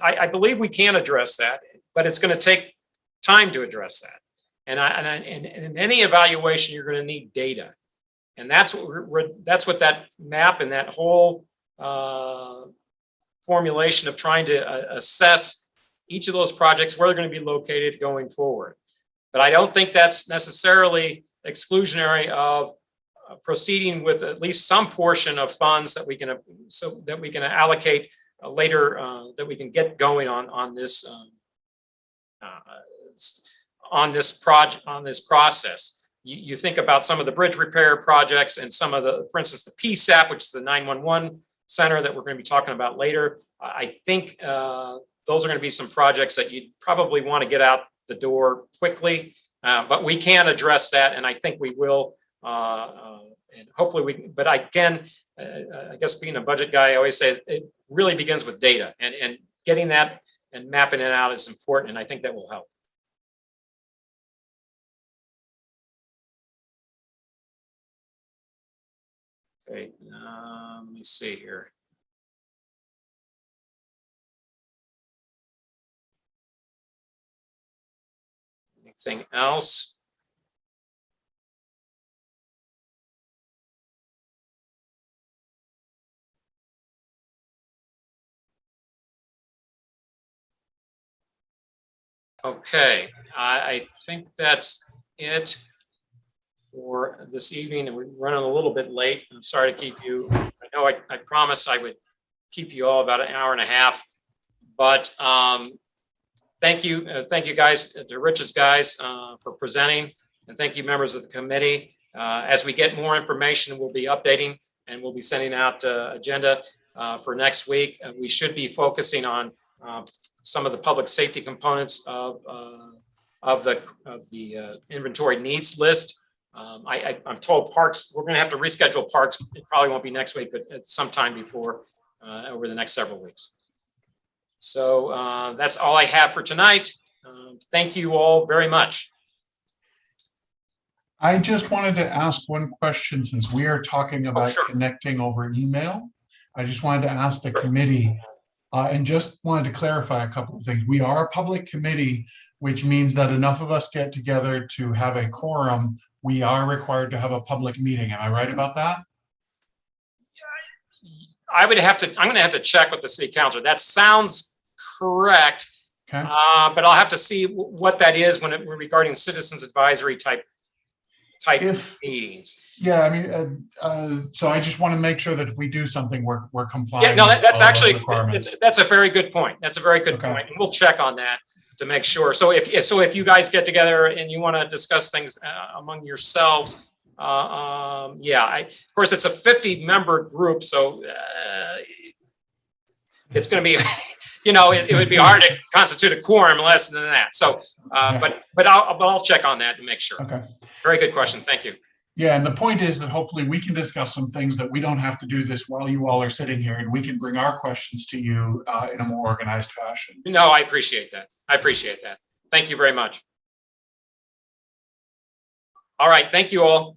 we can address that, but it's going to take time to address that. And in any evaluation, you're going to need data, and that's what that map and that whole formulation of trying to assess each of those projects, where they're going to be located going forward. But I don't think that's necessarily exclusionary of proceeding with at least some portion of funds that we can allocate later, that we can get going on this process. You think about some of the bridge repair projects and some of the, for instance, the PSAP, which is the 911 center that we're going to be talking about later. I think those are going to be some projects that you probably want to get out the door quickly, but we can address that, and I think we will, and hopefully we can. But again, I guess being a budget guy, I always say it really begins with data, and getting that and mapping it out is important, and I think that will help. Okay, let me see here. Anything else? Okay, I think that's it for this evening, and we're running a little bit late. I'm sorry to keep you. I know I promised I would keep you all about an hour and a half, but thank you guys, to Rich's guys, for presenting, and thank you members of the committee. As we get more information, we'll be updating, and we'll be sending out agenda for next week. We should be focusing on some of the public safety components of the inventory needs list. I'm told parks, we're going to have to reschedule parks. It probably won't be next week, but at some time before, over the next several weeks. So that's all I have for tonight. Thank you all very much. I just wanted to ask one question, since we are talking about connecting over email. I just wanted to ask the committee and just wanted to clarify a couple of things. We are a public committee, which means that enough of us get together to have a quorum. We are required to have a public meeting. Am I right about that? I'm going to have to check with the city council. That sounds correct. Okay. But I'll have to see what that is regarding citizens advisory type meetings. Yeah, I mean, so I just want to make sure that if we do something, we're compliant. Yeah, no, that's actually, requirements. that's a very good point. That's a very good point. And we'll check on that to make sure. So if you guys get together and you want to discuss things among yourselves, Of course, it's a 50-member group, so it's going to be, it would be hard to constitute a quorum less than that. So, but I'll check on that and make sure. Okay. Very good question. Thank you. Yeah, and the point is that hopefully we can discuss some things that we don't have to do this while you all are sitting here, and we can bring our questions to you in a more organized fashion. No, I appreciate that. Thank you very much. All right. Thank you all.